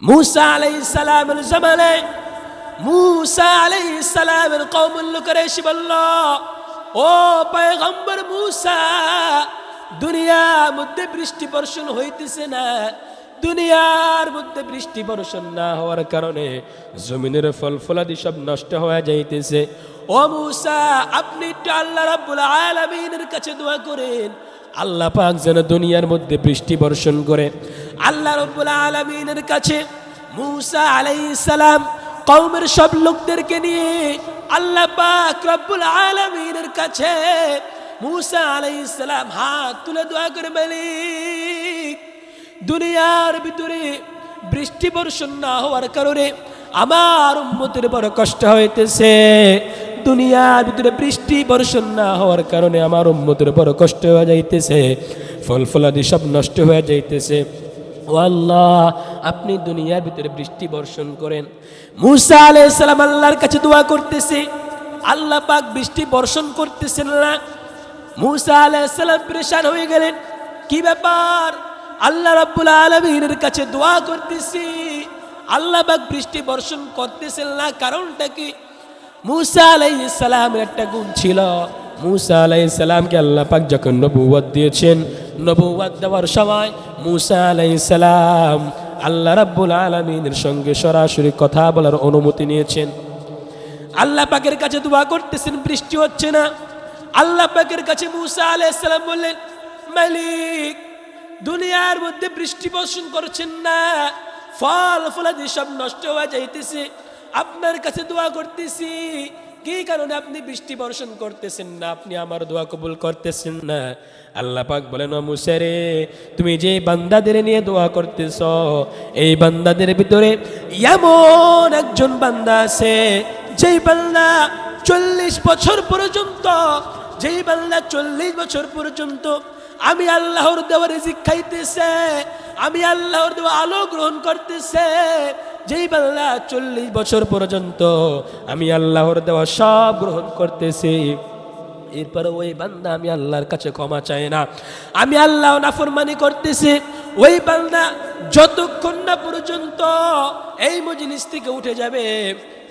मूसा अलैहिस्सालामेর জামানে मूसा अलैहिस्सालाমের কওমের লোকেরা এসে বলল, ও পয়গম্বর मूसा, দুনিয়ার মধ্যে বৃষ্টি বর্ষণ হইতেছে না। দুনিয়ার মধ্যে বৃষ্টি বর্ষণ না হওয়ার কারণে জমিনের ফল ফলাদি সব নষ্ট হয়ে যাইতেছে। ও मूसा, আপনি একটু আল্লাহ রাব্বুল আলামিনের কাছে দোয়া করেন, আল্লাহ পাক যেন দুনিয়ার মধ্যে বৃষ্টি বর্ষণ করে। আল্লাহ রাব্বুল আলামিনের কাছে मूसा আলাইহিস সালাম কওমের সব লোকদেরকে নিয়ে আল্লাহ পাক রব্বুল আলামিনের কাছে मूसा আলাইহিস সালাম হাত তুলে দোয়া করে, মালিক, দুনিয়ার ভিতরে বৃষ্টি বর্ষণ না হওয়ার কারণে আমার উম্মতের বড় কষ্ট হইতেছে। দুনিয়ার ভিতরে বৃষ্টি বর্ষণ না হওয়ার কারণে আমার উম্মতের বড় কষ্ট হয়ে যাইতেছে, ফল ফলাদি সব নষ্ট হয়ে যাইতেছে। ও আল্লাহ, আপনি দুনিয়ার ভিতরে বৃষ্টি বর্ষণ করেন। मूसा আলাইহিস সালাম আল্লাহর কাছে দোয়া করতেছে, আল্লাহ পাক বৃষ্টি বর্ষণ করতেছেন না। मूसा আলাইহিস সালাম পরেশান হয়ে গেলেন, কি ব্যাপার? আল্লাহ রাব্বুল আলামিনের কাছে দোয়া করতেছি, আল্লাহ পাক বৃষ্টি বর্ষণ করতেছেন না, কারণটা কি? मूसा আলাইহিস সালামের একটা গুণ ছিল, मूसा আলাইহিস সালামকে আল্লাহ পাক যখন নবুয়ত দিয়েছেন, নবুয়ত দেওয়ার সময় मूसा আলাইহিস সালাম আল্লাহ রাব্বুল আলামিনের সঙ্গে সরাসরি কথা বলার অনুমতি নিয়েছেন। আল্লাহ পাকের কাছে দোয়া করতেছেন, বৃষ্টি হচ্ছে না। আল্লাহ পাকের কাছে मूसा আলাইহিস সালাম বললেন, মালিক, দুনিয়ার মধ্যে বৃষ্টি বর্ষণ করছেন না, ফল ফলাদি সব নষ্ট হয়ে যাইতেছে। আপনার কাছে দোয়া করতেছি, কি কারণে আপনি বৃষ্টি বর্ষণ করতেছেন না? আপনি আমার দোয়া কবুল করতেছেন না। আল্লাহ পাক বলেন, ও मूसा রে, তুমি যে বান্দাদের নিয়ে দোয়া করতেছ, এই বান্দাদের ভিতরে এমন একজন বান্দা আছে, যেই বান্দা 40 বছর পর্যন্ত, যেই বান্দা 40 বছর পর্যন্ত আমি আল্লাহর দেওয়া রিজিক খাইতেছে, আমি আল্লাহর দেওয়া আলো গ্রহণ করতেছে। যেই বান্দা 40 বছর পর্যন্ত আমি আল্লাহর দেওয়া সব গ্রহণ করতেছি, এরপরে ওই বান্দা আমি আল্লাহর কাছে ক্ষমা চাই না, আমি আল্লাহ নাফরমানি করতেছি, ওই বান্দা যতক্ষণ না পর্যন্ত এই মজলিস থেকে উঠে যাবে,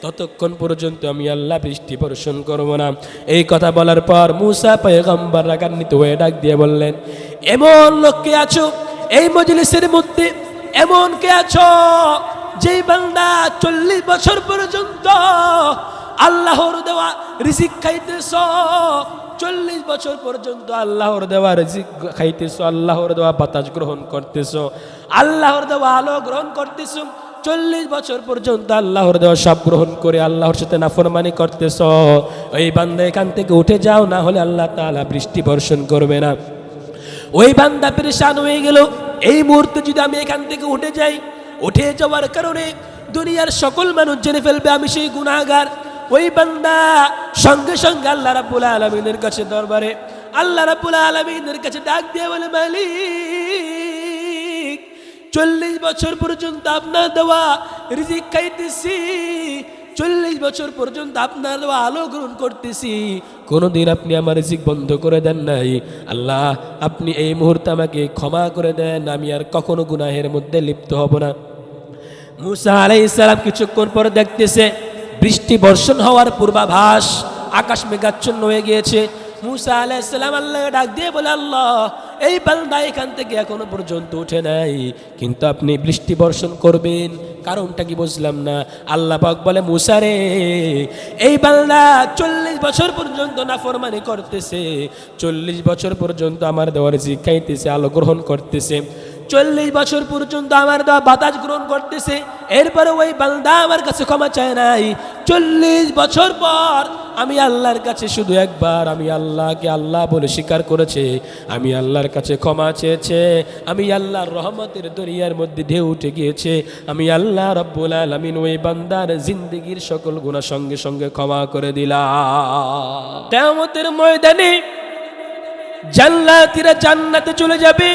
ততক্ষণ পর্যন্ত আমি আল্লাহ বৃষ্টি বর্ষণ করব না। এই কথা বলার পর मूसा পয়গম্বর রাগান্বিত হয়ে ডাক দিয়ে বললেন, এমন লোক কে আছো এই মজলিসের মধ্যে? এমন কে আছো যেই বান্দা 40 বছর পর্যন্ত আল্লাহর দেওয়া রিজিক খাইতেছ, 40 বছর পর্যন্ত আল্লাহর দেওয়া রিজিক খাইতেছ, আল্লাহর দেওয়া বাতাস গ্রহণ করতেছ, আল্লাহর দেওয়া আলো গ্রহণ করতেছ, 40 বছর পর্যন্ত আল্লাহর দেওয়া সব গ্রহণ করে আল্লাহর সাথে নাফরমানি করতেছ। ওই বান্দা এখান থেকে উঠে যাও, না হলে আল্লাহ তাআলা বৃষ্টি বর্ষণ করবে না। ওই বান্দা পরেশান হয়ে গেল, এই মুহূর্তে যদি আমি এখান থেকে উঠে যাই, উঠে যাওয়ার কারণে দুনিয়ার সকল মানুষ জেনে ফেলবে আমি সেই গুনাহগার। ওই বান্দা সঙ্গে সঙ্গে আল্লাহ রাব্বুল আলামিনের কাছে দরবারে আল্লাহ রাব্বুল আলামিনের কাছে ডাক দিয়ে বলে, মালিক, 40 বছর পর্যন্ত আপনার দেওয়া রিজিক খাইতেছি, 40 বছর পর্যন্ত আপনার দেওয়া আলো গ্রহণ করতেছি, কোনোদিন আপনি আমার রিজিক বন্ধ করে দেন নাই। আল্লাহ, আপনি এই মুহূর্তে আমাকে ক্ষমা করে দেন, আমি আর কখনো গুনাহের মধ্যে লিপ্ত হব না। मूसा আলাইহিস সালাম কিছুক্ষণ পর দেখতেছে বৃষ্টি বর্ষণ হওয়ার পূর্বাভাস, আকাশ মেঘাচ্ছন্ন হয়ে গিয়েছে। मूसा আলাইহিস সালাম আল্লাহকে ডাক দিয়ে বলে, আল্লাহ, এই বান্দা এখান থেকে এখনো পর্যন্ত উঠে নাই, কিন্তু আপনি বৃষ্টি বর্ষণ করবেন, কারণটা কি বুঝলাম না। আল্লাহ পাক বলে, मूसा রে, এই বান্দা 40 বছর পর্যন্ত নাফরমানি করতেছে, 40 বছর পর্যন্ত আমার দেওয়ার রিজিক খাইতেছে, আলো গ্রহণ করতেছে, 40 বছর পর্যন্ত আমার দেওয়া বাতাস গ্রহণ করতেছে, এরপরে ওই বান্দা আমার কাছে ক্ষমা চায় নাই। 40 বছর পর আমি আল্লাহর কাছে শুধু একবার আমি আল্লাহকে আল্লাহ বলে স্বীকার করেছে, আমি আল্লাহর কাছে ক্ষমা চেয়েছে, আমি আল্লাহর রহমতের দরিয়ার মধ্যে ঢেউ উঠে গিয়েছে, আমি আল্লাহ রাব্বুল আলামিন ওই বান্দার জিন্দেগীর সকল গুনাহ সঙ্গে সঙ্গে ক্ষমা করে দিলাম। কিয়ামতের ময়দানে জান্নাতীরা জান্নাতে চলে যাবে,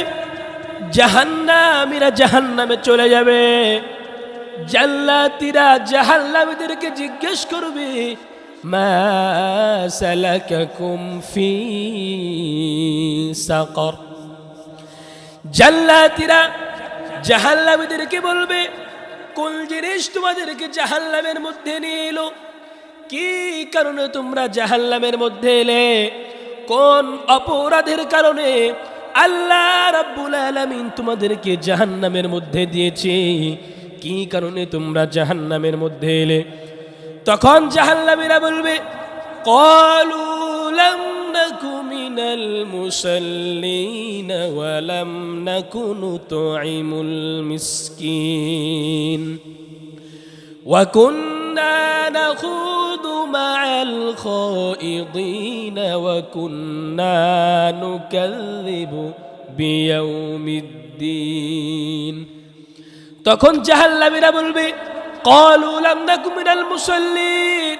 জাহান্নামীরা জাহান্নামে চলে যাবে। জান্নাতীরা জাহান্নামীদেরকে জিজ্ঞেস করবে, মা সালাকাকুম ফি সাকর। জান্নাতীরা জাহান্নামীদেরকে বলবে, কোন জিনিস তোমাদেরকে জাহান্নামের মধ্যে নিয়ে এলো? কি কারণে তোমরা জাহান্নামের মধ্যে এলে? কোন অপরাধের কারণে আল্লাহ রাব্বুল আলামিন তোমাদেরকে জাহান্নামের মধ্যে দিয়েছে? কি কারণে তোমরা জাহান্নামের মধ্যে এলে? তখন জাহান্নামীরা বলবে, ক্বালু লাম নাকু মিনাল মুসাল্লিন ওয়া লাম নাকু নুতঈমুল মিসকিন ওয়া কুন্না নাখুদু মা'আল খাইদিন ওয়া কুন্না নুকাযযিবু বিয়াউমিদ্দিন। তখন জাহান্নামীরা বলবে, ক্বালু লাম নাকু মিনাল মুসাল্লিন,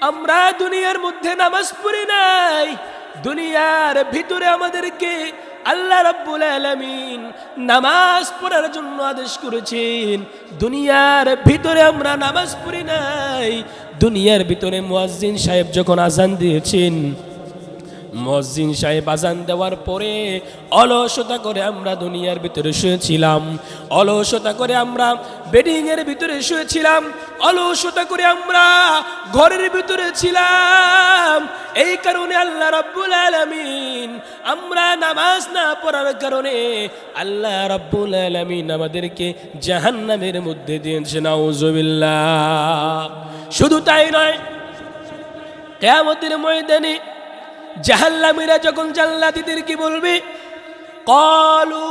আমরা দুনিয়ার মধ্যে নামাজ পড়ি নাই। দুনিয়ার ভিতরে আমাদেরকে আল্লাহ রাব্বুল আলামিন নামাজ পড়ার জন্য আদেশ করেছেন। দুনিয়ার ভিতরে আমরা নামাজ পড়ি নাই। দুনিয়ার ভিতরে মুয়াজ্জিন সাহেব যখন আজান দিয়েছেন, মুয়াজ্জিন সাহেব আজান দেওয়ার পরে অলসতা করে আমরা দুনিয়ার ভিতরে শুয়েছিলাম, অলসতা করে আমরা বেডিং এর ভিতরে শুয়েছিলাম, অলসতা করে আমরা ঘরের ভিতরে ছিলাম। এই কারণে আল্লাহ রাব্বুল আলামিন আমরা নামাজ না পড়ার কারণে আল্লাহ রাব্বুল আলামিন আমাদেরকে জাহান্নামের মধ্যে দিয়েছেন। নাউযুবিল্লাহ। শুধু তাই নয়, কিয়ামতের ময়দানে জাহান্নামীরা যখন জান্নাতীদেরকে বলবে, ক্বালু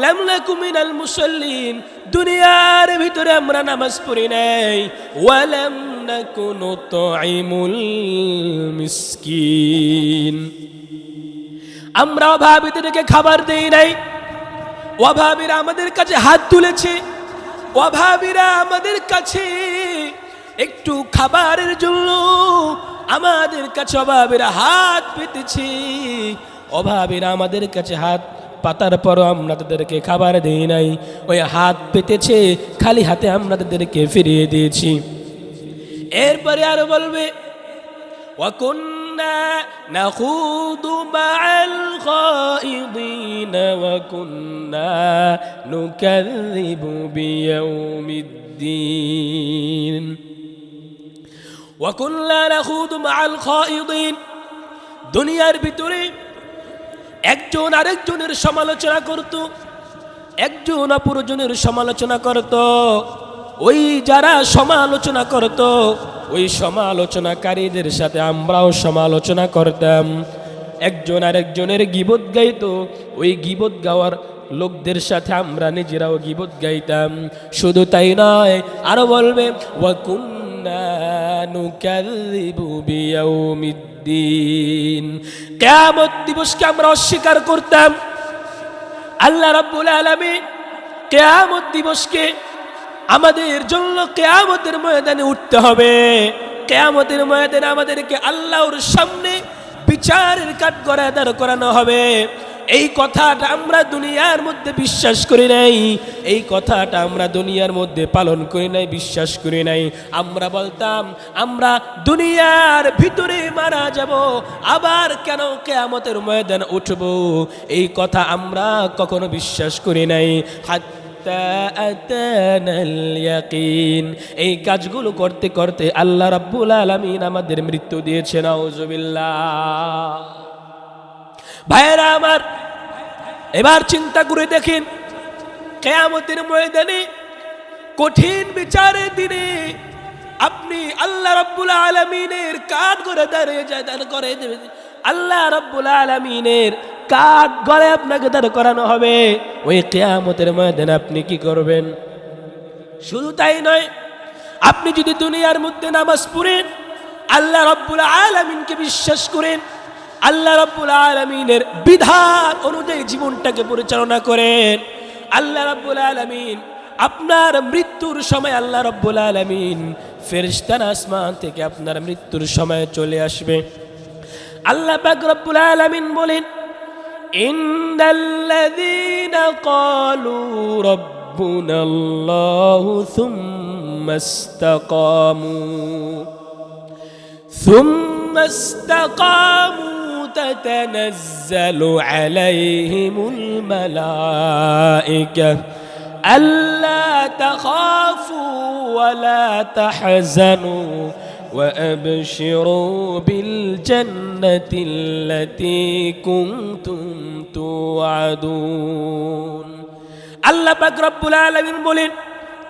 লাম নাকু মিনাল মুসাল্লিন, দুনিয়ার ভিতরে আমরা নামাজ পড়ি নাই, ওয়া লাম নাকু নুতঈমুল মিসকিন, আমরা অভাবীদেরকে খাবার দেই নাই। অভাবীরা আমাদের কাছে হাত তুলেছে, অভাবীরা আমাদের কাছে একটু খাবারের জন্য আমাদের কাছে অভাবীরা হাত পেতেছে। অভাবীরা আমাদের কাছে হাত পাতার পরও আমরা তাদেরকে খাবার দেই নাই। ওই হাত পেতেছে, খালি হাতে আমরা তাদেরকে ফিরিয়ে দিয়েছি। এরপরে আরো বলবে, ওয়া কুন্না নাখুদু মা'আল খাইদিন ওয়া কুন্না নুকাযযিবু বিয়াউমিদ্দিন ওয়া কুন্না নাখুদু মা'আল খাইদিন। দুনিয়ার ভিতরে একজন আরেকজনের সমালোচনা করত, একজন অপরজনের সমালোচনা করত। ওই যারা সমালোচনা করত, ওই সমালোচনাকারীদের সাথে আমরাও সমালোচনা করতাম। একজন আরেকজনের গীবত গাইত, ওই গীবত গাওয়ার লোকদের সাথে আমরা নিজেরাও গীবত গাইতাম। শুধু তাই নয়, আরো বলবে, ওয়া কুন্না নুকাযযিবু বিয়াউমিদ্দিন, কিয়ামত দিবসকে আমরা অস্বীকার করতাম। আল্লাহ রাব্বুল আলামিন কিয়ামত দিবসকে আমাদের জন্য কিয়ামতের ময়দানে উঠতে হবে। কিয়ামতের ময়দানে আমাদেরকে আল্লাহর সামনে বিচারের কাঠগড়ায় দাঁড় করানো হবে। এই কথাটা আমরা দুনিয়ার মধ্যে বিশ্বাস করি নাই, এই কথাটা আমরা দুনিয়ার মধ্যে পালন করি নাই, বিশ্বাস করি নাই। আমরা বলতাম আমরা দুনিয়ার ভিতরে মারা যাব, আবার কেন কিয়ামতের ময়দানে উঠব, এই কথা আমরা কখনো বিশ্বাস করি নাই। এই কাজগুলো করতে করতে আল্লাহ রাব্বুল আলামিন আমাদের মৃত্যু দিয়েছেন। নাউযুবিল্লাহ। ভাইরা আমার, এবার চিন্তা করে দেখেন, কিয়ামতের ময়দানে কঠিন বিচারের দিনে আপনি আল্লাহ রাব্বুল আলামিনের কাঠ গড়ে দাঁড়িয়ে দাঁড় করে দেবেন। আল্লাহ রাব্বুল আলামিনের কাঠ গড়ে আপনাকে দাঁড় করানো হবে। ওই কিয়ামতের ময়দানে আপনি কি করবেন? শুধু তাই নয়, আপনি যদি দুনিয়ার মধ্যে নামাজ পড়েন, আল্লাহ রাব্বুল আলামিনকে বিশ্বাস করেন, আল্লাহ রাব্বুল আলামিনের বিধান অনুযায়ী জীবনটাকে পরিচালনা করেন, আল্লাহ রাব্বুল আলামিন আপনার মৃত্যুর সময় আল্লাহ রাব্বুল আলামিন ফেরেশতারা আসমান থেকে আপনার মৃত্যুর সময় চলে আসবে। আল্লাহ পাক রব্বুল আলামিন বলেন, ইন্নাল্লাযীনা ক্বালু রাব্বুনাল্লাহু সুম্মা ইসতাকামু তাতানাজ্জালু আলাইহিমুল মালায়েকা আল্লা তাখাফু ولا تحزنوا وأبشروا بالجنة التي كنتم توعدون আল্লাহ পাক রব্বুল আলামিন বলেন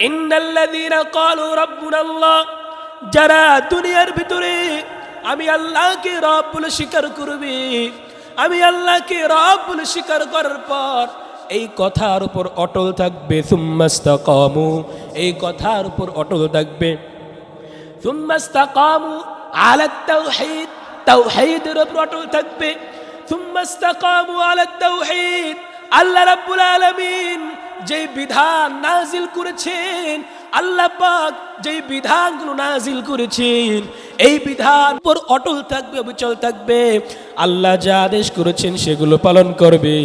ইন্নাল্লাযীনা ক্বালু রাব্বুনা আল্লাহ, যারা দুনিয়ার ভিতরে আমি আল্লাহকে রব বলে স্বীকার করবে, আমি আল্লাহকে রব বলে স্বীকার করার পর এই কথার উপর অটল থাকবে, সুম্মাস্তাকামু, এই কথার উপর অটল থাকবে, সুম্মাস্তাকামু আলাত তাওহীদ, তাওহীদের উপর অটল থাকবে, সুম্মাস্তাকামু আলাত তাওহীদ। আল্লাহ রাব্বুল আলামিন যেই বিধান নাজিল করেছেন, আল্লাহ পাক যেই বিধানগুলো নাজিল করেছেন, এই বিধান উপর অটল থাকবে, অবিচল থাকবে। আল্লাহ যা আদেশ করেছেন সেগুলো পালন করবে।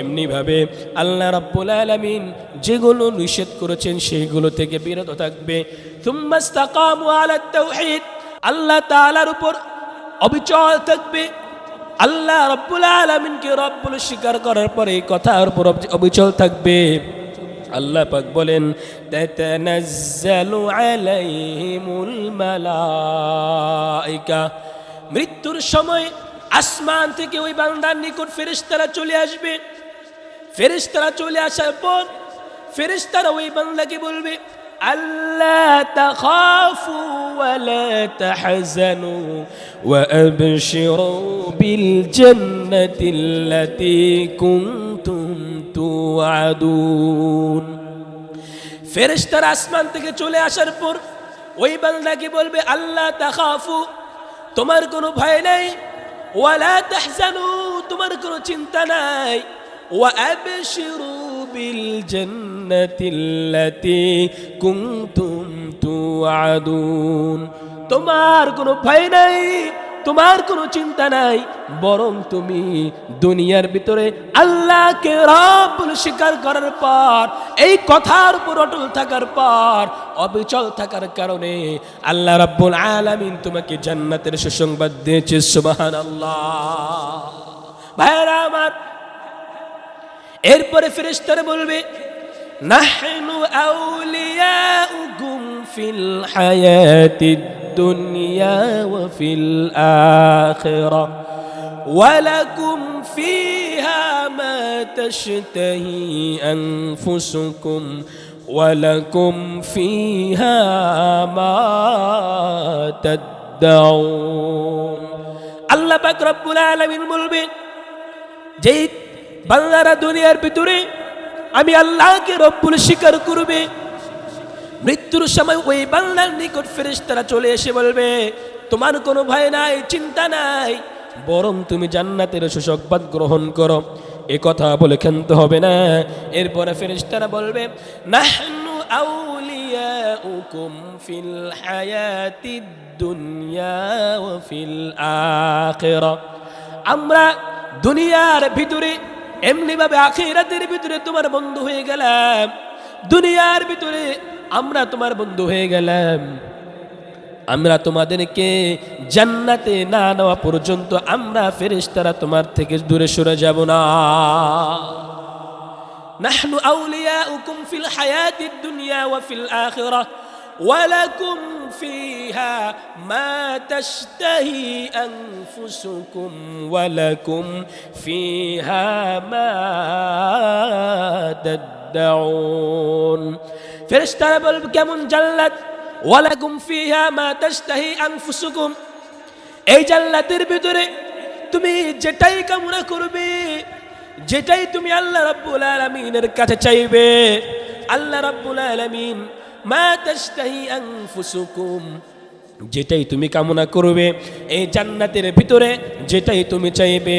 এমনি ভাবে আল্লাহ রাব্বুল আলামিন যেগুলো নিষেধ করেছেন সেইগুলো থেকে বিরত থাকবে। সুম্মাস্তাকামু আলাত তাওহীদ, আল্লাহ তাআলার উপর অবিচল থাকবে। আল্লাহ রাব্বুল আলামিনকে রব বলে স্বীকার করার পরে এই কথার উপর অবিচল থাকবে। আল্লাহ পাক বলেন তাতানাজ্জালু আলাইহিমুল মালাইকা, মৃত্যুর সময় আসমান থেকে ওই বান্দার নিকট ফেরেশতারা চলে আসবে। ফেরেশতারা চলে আসার পর ফেরেশতারা ওই বান্দাকে বলবে আল্লা তাখাফু ওয়া লা তাহজানু ওয়া আবশিরু বিল জান্নাতিল্লাতী কুনতুম তুআদুন। ফেরেশতারা আসমান থেকে চলে আসার পর ওই বান্দাকে বলবে আল্লা তাখাফু, তোমার কোনো ভয় নাই, ওয়া লা তাহজানু, তোমার কোনো চিন্তা নাই, ওয়া আবশিরু বিল জান্নাতিল্লাতী কুনতুম তুআদুন, তোমার কোনো ভয় নাই, তোমার কোনো চিন্তা নাই, বরং তুমি দুনিয়ার ভিতরে আল্লাহকে রব বলে স্বীকার করার পর, এই কথার উপর অটল থাকার পর, অবিচল থাকার কারণে আল্লাহ রাব্বুল আলামিন তোমাকে জান্নাতের সুসংবাদ দিয়েছে। সুবহানাল্লাহ। ভাইরা আমার, এরপরে ফেরেশতারা বলবে নাহনু আউলিয়াউকুম ফিল হায়াতিদ দুনিয়া ওয়া ফিল আখিরাহ ওয়া লাকুম ফিহা মা তাশতাহি আনফুসুকুম ওয়া লাকুম ফিহা মা তাদউন। আল্লাহ পাক রব্বুল আলামিন বলবে, যেই বান্দারা দুনিয়ার ভিতরে আমি আল্লাহকে রব বলে স্বীকার করবে, মৃত্যুর সময় ওই বান্দার নিকট ফেরেশতারা চলে এসে বলবে তোমার কোনো ভয় নাই, চিন্তা নাই, বরং তুমি জান্নাতের সুসংবাদ গ্রহণ করো। এ কথা বলে ক্ষান্ত হবে না। এরপরে ফেরেশতারা বলবে নাহনু আউলিয়াউকুম ফিল হায়াতিদ দুনিয়া ওয়া ফিল আখিরাহ, আমরা দুনিয়ার ভিতরে এমনি ভাবে আখিরাতের ভিতরে তোমার বন্ধু হয়ে গেলাম, দুনিয়ার ভিতরে আমরা তোমার বন্ধু হয়ে গেলাম, আমরা তোমাদেরকে জান্নাতে না নেওয়া পর্যন্ত আমরা ফেরেশতারা তোমার থেকে দূরে সরে যাব না। নাহনু আউলিয়াউকুম ফিল হায়াতিদ দুনিয়া ওয়া ফিল আখিরাহ ওয়া লাকুম ফিহা মা তাশতাহি আনফুসুকুম ওয়া লাকুম ফিহা মা তাদউন। ফেরেশতারা বলবে কেমন জান্নাত? ওয়া লাকুম ফিহা মা তাশতাহি আনফুসুকুম, এই জান্নাতের ভিতরে তুমি যেটাই কামনা করবে, যেটাই তুমি আল্লাহ রাব্বুল আলামিনের কাছে চাইবে, আল্লাহ রাব্বুল আলামিন মা তাশতাহি আনফুসুকুম, যেটাই তুমি কামনা করবে এই জান্নাতের ভিতরে, যেটাই তুমি চাইবে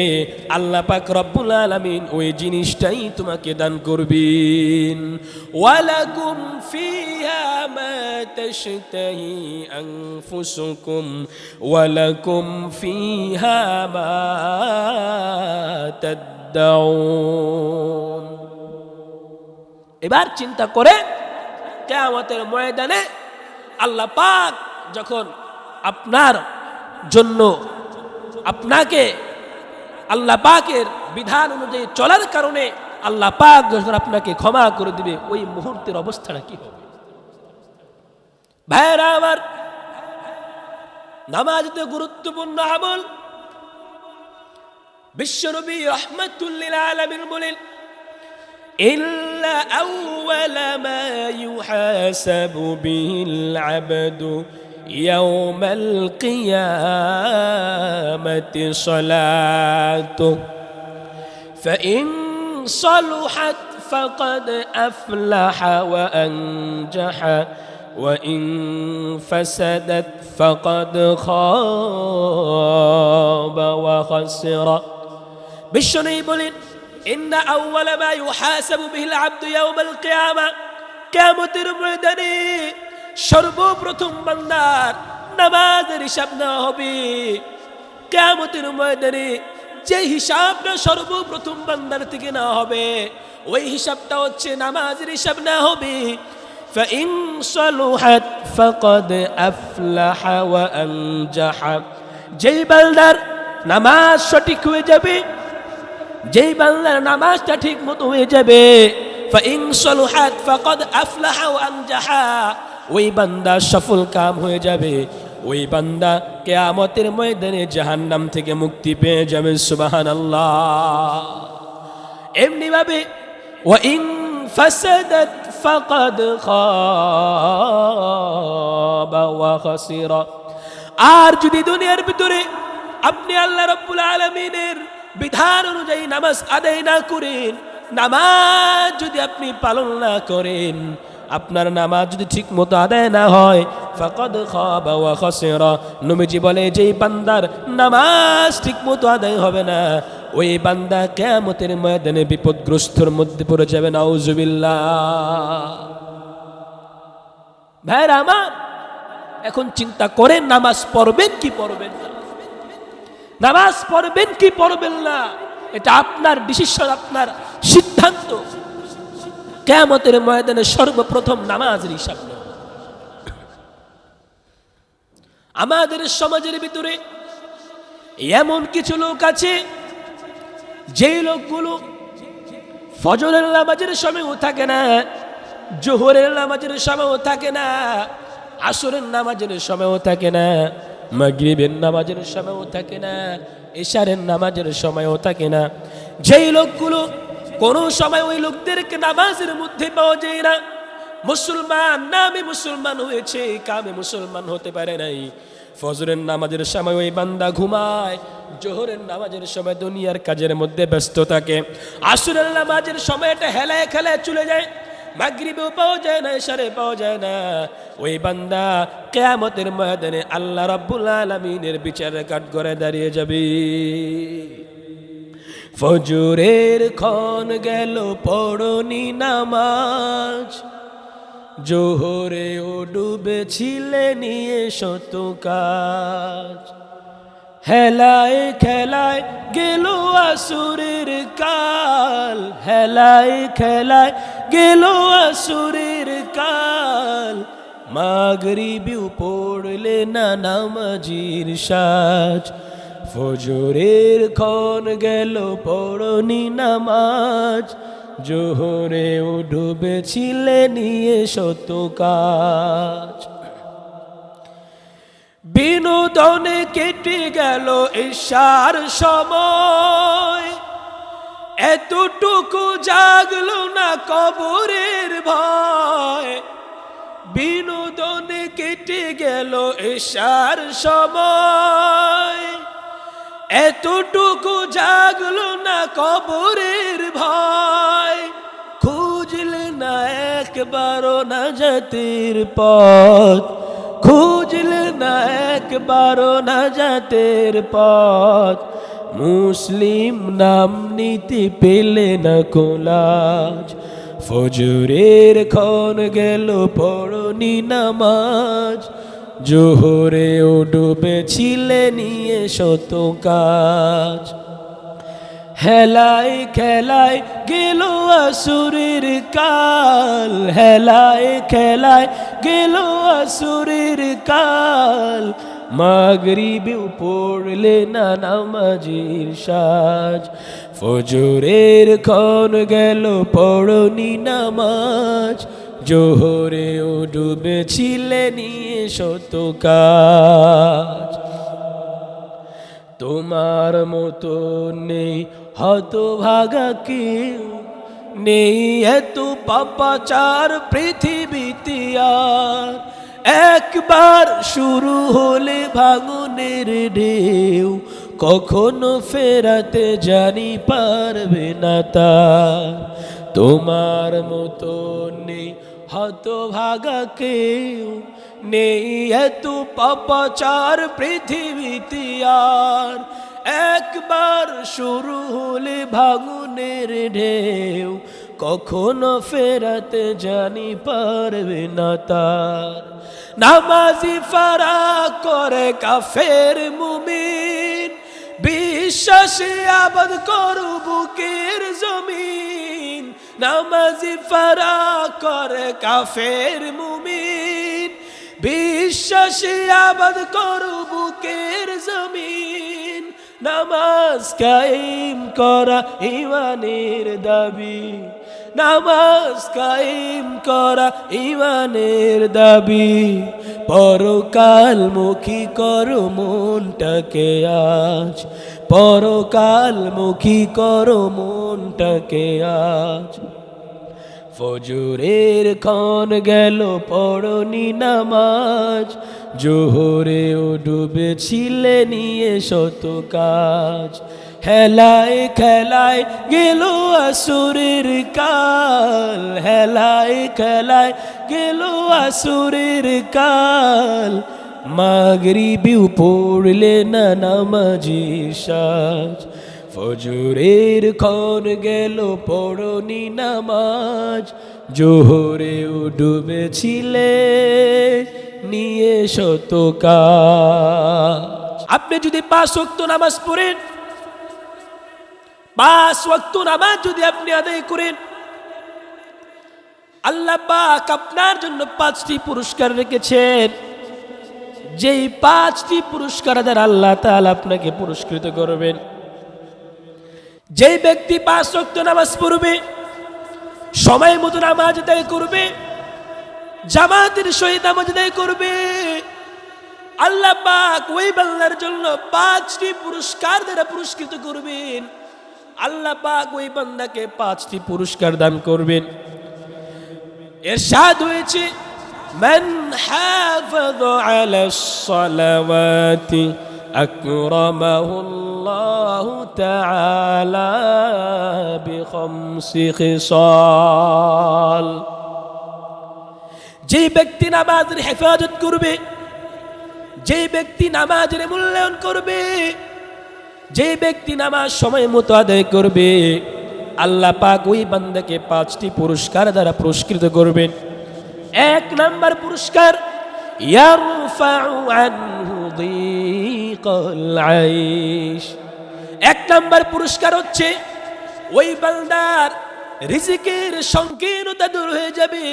আল্লাহ পাক রব্বুল আলামিন ওই জিনিসটাই তোমাকে দান করবেন। ওয়ালাকুম ফিহা মা তাশতাহি আনফুসুকুম ওয়ালাকুম ফিহা মা তাদউন। এবার চিন্তা করে কিয়ামতের ময়দানে আল্লাহ পাক যখন আপনার জন্য আপনাকে আল্লাহ পাকের বিধান অনুযায়ী চলার কারণে আল্লাহ পাক যখন আপনাকে ক্ষমা করে দিবে, ওই মুহূর্তের অবস্থাটা কি হবে? ভাইরা আমার, নামাজ তো গুরুত্বপূর্ণ আমল। বিশ্বনবী রাহমাতুল লিল আলামিন বলেন, ইল্লা আউওয়ালা মা ইউহাসাবু বিহিল আবদু ইয়াওমাল কিয়ামাতি সালাতু ফাইন সালুহাত ফাকাদ আফলাহা ওয়া আনজাহা وإن فسدت فقد خاب وخسر। বিশ্বনবী বলেন, ইন্না আউওয়ালা মা ইউহাসাবু বিহিল আবদু ইয়াওমাল কিয়ামা, কিয়ামতের ময়দানে সর্বপ্রথম বান্দার নামাজের হিসাব নেওয়া হবে। কিয়ামতের ময়দানে যে হিসাবটা সর্বপ্রথম বান্দার থেকে নেওয়া হবে, ওই হিসাবটা হচ্ছে নামাজের হিসাব নেওয়া হবে। فإن صلحت فقد أفلح وأنجح, যেই বান্দার নামাজ সঠিক হয়ে যাবে, যেই বান্দার নামাজটা ঠিক মতো হয়ে যাবে, فإن صلحت فقد أفلح وأنجح, ওই বান্দা সফল কাম হয়ে যাবে, ওই বান্দা কিয়ামতের ময়দানে জাহান্নাম থেকে মুক্তি পেয়ে যাবে। সুবহানাল্লাহ। এমনি ভাবে وإن فسدت فقد خاب وخسر, আর যদি দুনিয়ার ভিতরে আপনি আল্লাহ রাব্বুল আলামিনের বিধান অনুযায়ী নামাজ আদায় না করেন, নামাজ যদি আপনি পালন না করেন, আপনার নামাজ যদি ঠিক মতো আদায় না হয়, ফাকাদ খাবা ওয়া খাসিরা, নবীজি বলে যেই বান্দার নামাজ ঠিক মতো আদায় হবে না, ওই বান্দা কিয়ামতের ময়দানে বিপদগ্রস্তর মধ্যে পড়ে যাবে। নাউজুবিল্লাহ। ভাইরা আমার, এখন চিন্তা করেন নামাজ পড়বেন কি পড়বেন না, নামাজ পড়বেন কি পড়বেন না, এটা আপনার ডিসিশন, আপনার সিদ্ধান্ত। কিয়ামতের ময়দানে সর্বপ্রথম নামাজের হিসাব নেব। আমাদের সমাজের ভিতরে এমন কিছু লোক আছে, যেই লোকগুলো ফজরের নামাজের সময়ও থাকে না, জোহরের নামাজের সময়ও থাকে না, আসরের নামাজের সময়ও থাকে না, মাগরিবের নামাজের সময়ও থাকে না, ইশারের নামাজের সময়ও থাকে না। যেই লোকগুলো কোনো সময় ওই লোকদেরকে নামাজের মধ্যে পাওয়া যায় না, মুসলমান নামে মুসলমান হয়েছে, কামে মুসলমান হতে পারে নাই। ফজরের নামাজের সময় ওই বান্দা ঘুমায়, জোহরের নামাজের সময় দুনিয়ার কাজের মধ্যে ব্যস্ত থাকে, আসরের নামাজের সময়টা হেলায় খেলায় চলে যায়, মাগরিবেও পাওয়া যায় না, ইশারে পাওয়া যায় না। ওই বান্দা কিয়ামতের ময়দানে আল্লাহ রাব্বুল আলামিনের বিচারের কাঠগড়ায় দাঁড়িয়ে যাবে। ফজরের ক্ষণ গেল পড়নি নামাজ, জোহরেও ডুবেছিলে নিয়ে শত কাজ, হেলায় খেলায় গেল আসরের কাল, হেলায় খেলায় গেল আসরের কাল, মাগরিবেও পড়লে না নামাজির সাজ। ফজরের ক্ষণ গেল পড়নি নামাজ, জোহরেও ডুবেছিলে নিয়ে শত কাজ। বিনোদনে কেটে গেল ঈশার সময়, এতটুকু জাগলো না কবরের ভয়। বিনোদনে কেটে গেল ঈশার সময়, এতটুকু জাগলো না কবরের ভয়। খুঁজলে না একবারও নাজাতের পথ, খুঁজলে না একবারও নাজাতের পথ, মুসলিম নাম নিতে পেলে না কোলাজ। ফজরের ক্ষণ গেল পড়নি নামাজ, জোহরেও ডুবেছিলে নিয়ে শত কাজ। হেলায় খেলায় গেল আসরের কাল, হেলায় খেলায় গেল আসরের কাল, মাগরিবেও পড়লে না নামাজির সাজ। ফজরের ক্ষণ গেল পড়নি নামাজ, জোহরেও ডুবেছিলে নিয়ে শত কাজ। তোমার মতো নেই হতভাগা কেউ, নেই এত পাপাচার পৃথিবীতে আর। একবার শুরু হলে ভাঙনের ঢেউ, কখনো ফেরাতে জানি পারবে না তার। তোমার মতো নেই হতভাগা কেউ, নেই এত পাপাচার পৃথিবীতে আর। একবার শুরু হলে ভাঙনের ঢেউ, কখনো ফেরাতে জানি পারবে না তার। নামাজি ফারাক করে কাফের মুমিন, বিশ্বাসে আবাদ করু বুকের জমিন। নামাজি ফারাক করে কাফের মুমিন, বিশ্বাসে আবাদ করু বুকের জমিন। নামাজ কায়েম করা ঈমানের দাবি, নামাজ কায়েম করা ঈমানের দাবি। পরকালমুখী করো মনটাকে আজ, পরকালমুখী করো মনটাকে আজ। ফজরের ক্ষণ গেল পড়নি নামাজ, জোহরেও ডুবেছিলে নিয়ে শত কাজ। হেলায় খেলায় গেল আসরের কাল, হেলায় খেলায় গেল আসরের কাল। মাগরিবিও পড়লে না নামাজি সাজ, ফজরের ক্ষণ গেল পড়নি নামাজ, জোহরেও ডুবেছিলে নিয়ে শত কাজ। আপনি যদি 5 ওয়াক্ত নামাজ পড়েন, 5 ওয়াক্ত নামাজ যদি আপনি আদায় করেন, আল্লাহ পাক আপনার জন্য 5টি পুরস্কার রেখেছেন। যেই 5টি পুরস্কার দ্বারা আল্লাহ তাআলা আপনাকে পুরস্কৃত করবেন। যেই ব্যক্তি 5 ওয়াক্ত নামাজ পড়বে, সময় মতো নামাজ আদায় করবে, জামাতের সহিত নামাজ আদায় করবে, আল্লাহ পাক ওই বান্দার জন্য 5টি পুরস্কার দ্বারা পুরস্কৃত করবেন। আল্লাহ পাক ওই বান্দাকে 5টি পুরস্কার দান করবেন। ইরশাদ হয়েছে, মান হাফাযা আলাস সালাওয়াতি আকরামাহুল্লাহু তাআলা বিখামসি খিসাল। যে ব্যক্তি নামাজের হেফাজত করবে, যে ব্যক্তি নামাজের মূল্যায়ন করবে, যে ব্যক্তি নামাজ সময় মতো আদায় করবে, আল্লাহ পাক ওই বান্দাকে 5টি পুরস্কার দ্বারা পুরস্কৃত করবেন। 1 নাম্বার পুরস্কার, ইয়ারফাউ আনহু দীকাল আইশ। 1 নাম্বার পুরস্কার হচ্ছে ওই বান্দার রিজিকের সংকীর্ণতা দূর হয়ে যাবে।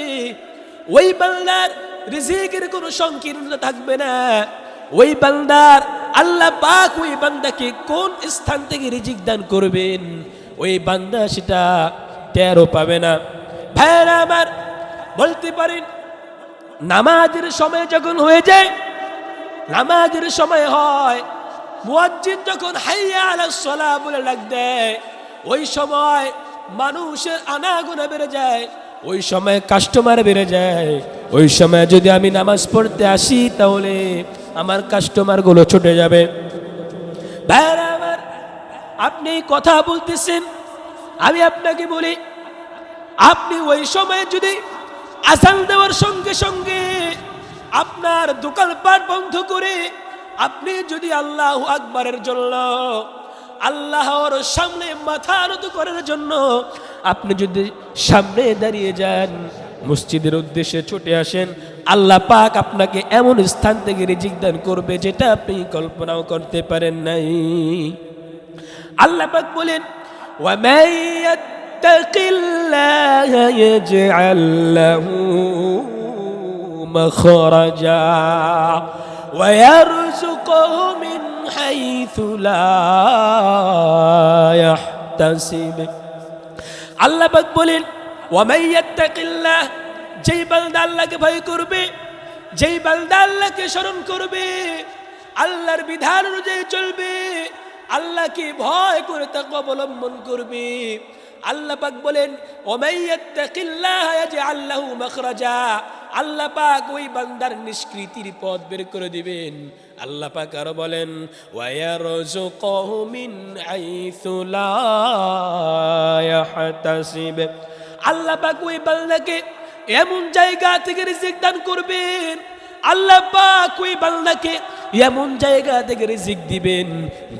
ওই বান্দার রিজিকের কোনো সংকীর্ণতা থাকবে না। ওই বান্দার আল্লাহ পাক ওই বান্দাকে কোন স্থান থেকে রিজিক দান করবেন, ওই বান্দা সেটা টেরও পাবে না। ভাইরা আমার, বলতে পারেন নামাজের সময় যখন হয়ে যায়, নামাজের সময় হয়, মুয়াজ্জিন যখন হাইয়া আলাস সালাহ বলে ডাক দেয়, ওই সময় মানুষের আনাগোনা বেড়ে যায়, ওই সময় কাস্টমার বেড়ে যায়। ওই সময় যদি আমি নামাজ পড়তে আসি, তাহলে আমার কাস্টমারগুলো ছুটে যাবে। ভাইরা আমার, আপনি কথা বলতেছেন, আমি আপনাকে বলি, আপনি ওই সময় যদি আযান দেওয়ার সঙ্গে সঙ্গে আপনার দোকানপাট বন্ধ করে আপনি যদি আল্লাহু আকবারের জন্য, আল্লাহর সামনে মাথা নত করার জন্য আপনি যদি সামনে দাঁড়িয়ে যান, মসজিদের উদ্দেশ্যে ছুটে আসেন, আল্লাহ পাক আপনাকে এমন স্থান থেকে রিজিক দান করবে যেটা আপনি কল্পনাও করতে পারেন নাই। আল্লাহ পাক বলেন, ওয়া মান ইয়াত্তাকিল্লাহা ইয়াজআল লাহু মাখরাজা ওয়া ইয়ারযুকুহু মিন হাইথু লা ইয়াহতাসিব। আল্লাহ পাক বলেন, ওয়া মান ইয়াত্তাকিল্লাহ, যেই বান্দা আল্লাহকে ভয় করবে, যেই বান্দা আল্লাহকে স্মরণ করবে, আল্লাহর বিধান অনুযায়ী চলবে, আল্লাহকে ভয় করে তাকে অবলম্বন করবে, আল্লাহ পাক বলেন ওমাইয়াত্তাকিল্লাহা ইয়াজআল লাহু মাখরাজা, আল্লাহ পাক ওই বান্দার নিষ্কৃতির পথ বের করে দিবেন। আল্লাহ পাক আরো বলেন ওয়ায়ারযুকুহু মিন হাইসু লা ইয়াহতাসিব, আল্লাহ পাক ওই বান্দাকে এমন জায়গা থেকে রিজিক দান করবেন, আল্লাহ পাক ওই বান্দাকে এমন জায়গা থেকে রিজিক দিবেন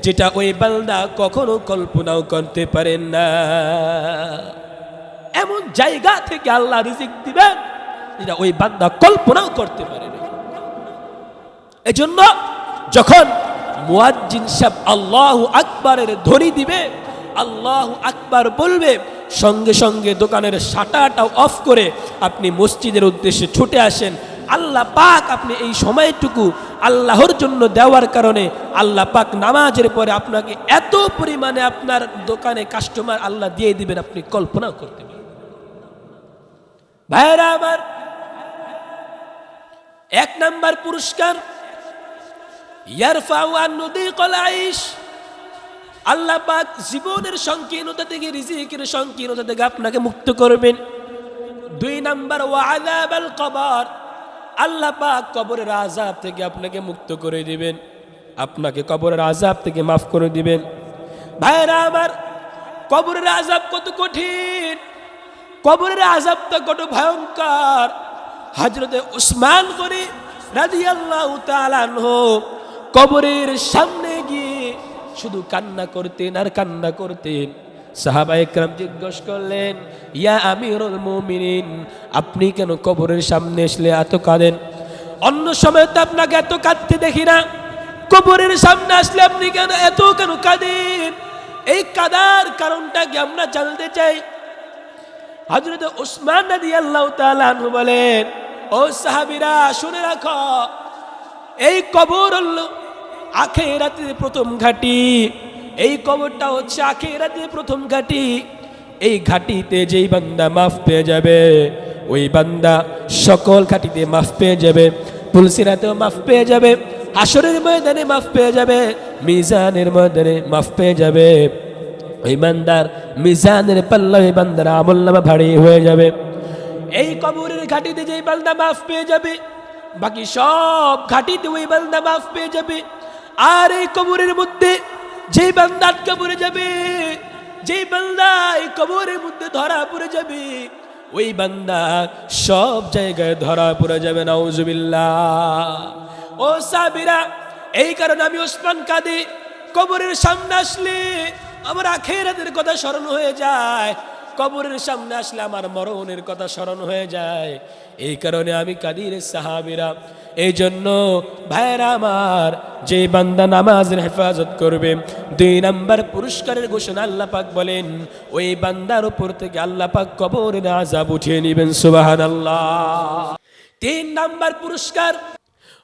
যেটা ওই বান্দা কখনো কল্পনাও করতে পারেন না। এমন জায়গা থেকে আল্লাহ রিজিক দিবেন যেটা ওই বান্দা কল্পনাও করতে পারে না। এজন্য যখন মুয়াজ্জিন সাহেব আল্লাহু আকবারের ধ্বনি দিবে, আল্লাহু আকবার বলবে, সঙ্গে সঙ্গে দোকানের শাটারটাও অফ করে আপনি মসজিদের উদ্দেশ্যে ছুটে আসেন। আল্লাহ পাক আপনি এই সময়টুকু আল্লাহর জন্য দেওয়ার কারণে আল্লাহ পাক নামাজের পরে আপনাকে এত পরিমাণে আপনার দোকানে কাস্টমার আল্লাহ দিয়ে দিবেন আপনি কল্পনা করতে পারেন। ভাইরা আমার, এক নাম্বার পুরস্কার ইয়ারফাউ আন নুদিকাল আইশ, আল্লাহ পাক জীবনের সংকীর্ণতা থেকে, রিজিকের সংকীর্ণতা থেকে আপনাকে মুক্ত করবেন। দুই নাম্বার ওয়া আযাবাল কবর, আল্লাহ পাক কবরের আযাব থেকে আপনাকে মুক্ত করে দিবেন, আপনাকে কবরের আযাব থেকে মাফ করে দিবেন। ভাইরা আমার, কবরের আযাব কত কঠিন, কবরের আযাবটা কত ভয়ঙ্কর। হযরতে উসমান গনি রাদিয়াল্লাহু তাআলা আনহু কবরের সামনে গিয়ে শুধু কান্না করতেন আর কান্না করতেন। সাহাবায়ে কেরাম জিজ্ঞেস করলেন, ইয়া আমিরুল মুমিনিন, আপনি কেন কবরের সামনে আসলে এত কাঁদেন? অন্য সময় তো আপনাকে এত কাঁদতে দেখি না, কবরের সামনে আসলে আপনি কেন কাঁদেন? এই কাদার কারণটা কি আমরা জানতে চাই। হযরত উসমান রাদিয়াল্লাহু তাআলা আনহু বলেন, ও সাহাবীরা শুনে রাখো, এই কবর হলো আখিরাতের প্রথম ঘাঁটি, এই কবরটা হচ্ছে আখিরাতের প্রথম ঘাঁটি। এই ঘাঁটিতে যেই বান্দা মাফ পেয়ে যাবে, ওই বান্দা সকল ঘাঁটিতে মাফ পেয়ে যাবে, পুলসিরাতেও মাফ পেয়ে যাবে, হাসরের ময়দানে মাফ পেয়ে যাবে, মিজানের ময়দানে মাফ পেয়ে যাবে। ওই বান্দার মিজানের পাল্লা ওই বান্দার আমলনামা ভারী হয়ে যাবে। এই কবরের ঘাঁটিতে যেই বান্দা মাফ পেয়ে যাবে, বাকি সব ঘাঁটিতে ওই বান্দা মাফ পেয়ে যাবে। আর এই কবরের মধ্যে যেই বান্দা আটকা পড়ে যাবে, যেই বান্দা এই কবরের মধ্যে ধরা পড়ে যাবে, ওই বান্দা সব জায়গায় ধরা পড়ে যাবে। নাউজুবিল্লাহ। ও সাহাবীরা, এই কারণে আমি উসমান কাঁদি, কবরের সামনে আসলে আমার আখিরাতের কথা স্মরণ হয়ে যায়, কবরের সামনে আসলে আমার মরণের কথা স্মরণ হয়ে যায়। এই কারণে আমি কাঁদি রে সাহাবীরা। এই জন্য ভাইরা আমার, যে বান্দা নামাজের হেফাজত করবে, 2 নাম্বার পুরস্কারের ঘোষণা আল্লাহ পাক বলেন, ওই বান্দার উপর থেকে আল্লাহ পাক কবরের আযাব উঠিয়ে নেবেন। সুবহানাল্লাহ। 3 নাম্বার পুরস্কার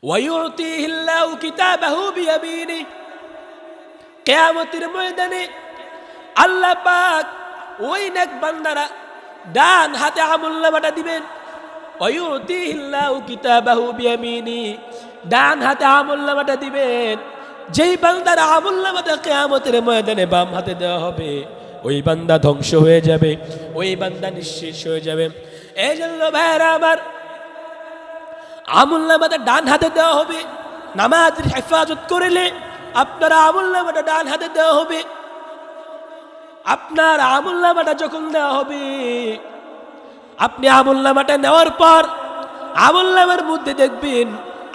ওয়ায়ুতিহিল্লাহু কিতাবাহু বিয়ামিনি, কিয়ামতের ময়দানে আল্লাহ পাক ওই নেক বান্দারা ডান হাতে আমলনামাটা দিবেন। ওয়ায়ুতিহিল্লাহু কিতাবাহু বিয়ামিনি, ডান হাতে আমলনামাটা দিবেন। যেই বান্দার আমলনামাটা কিয়ামতের ময়দানে বাম হাতে দেওয়া হবে, ওই বান্দা ধ্বংস হয়ে যাবে, ওই বান্দা নিঃশেষ হয়ে যাবে। এই জন্য ভাইরা আমার, আমলনামাটা ডান হাতে দেওয়া হবে। নামাজের হেফাজত করলে আপনার আমলনামাটা ডান হাতে দেওয়া হবে। আপনার আমলনামাটা যখন দেওয়া হবে, আপনি আমলনামাটা নেওয়ার পর আমলনামার মধ্যে দেখবেন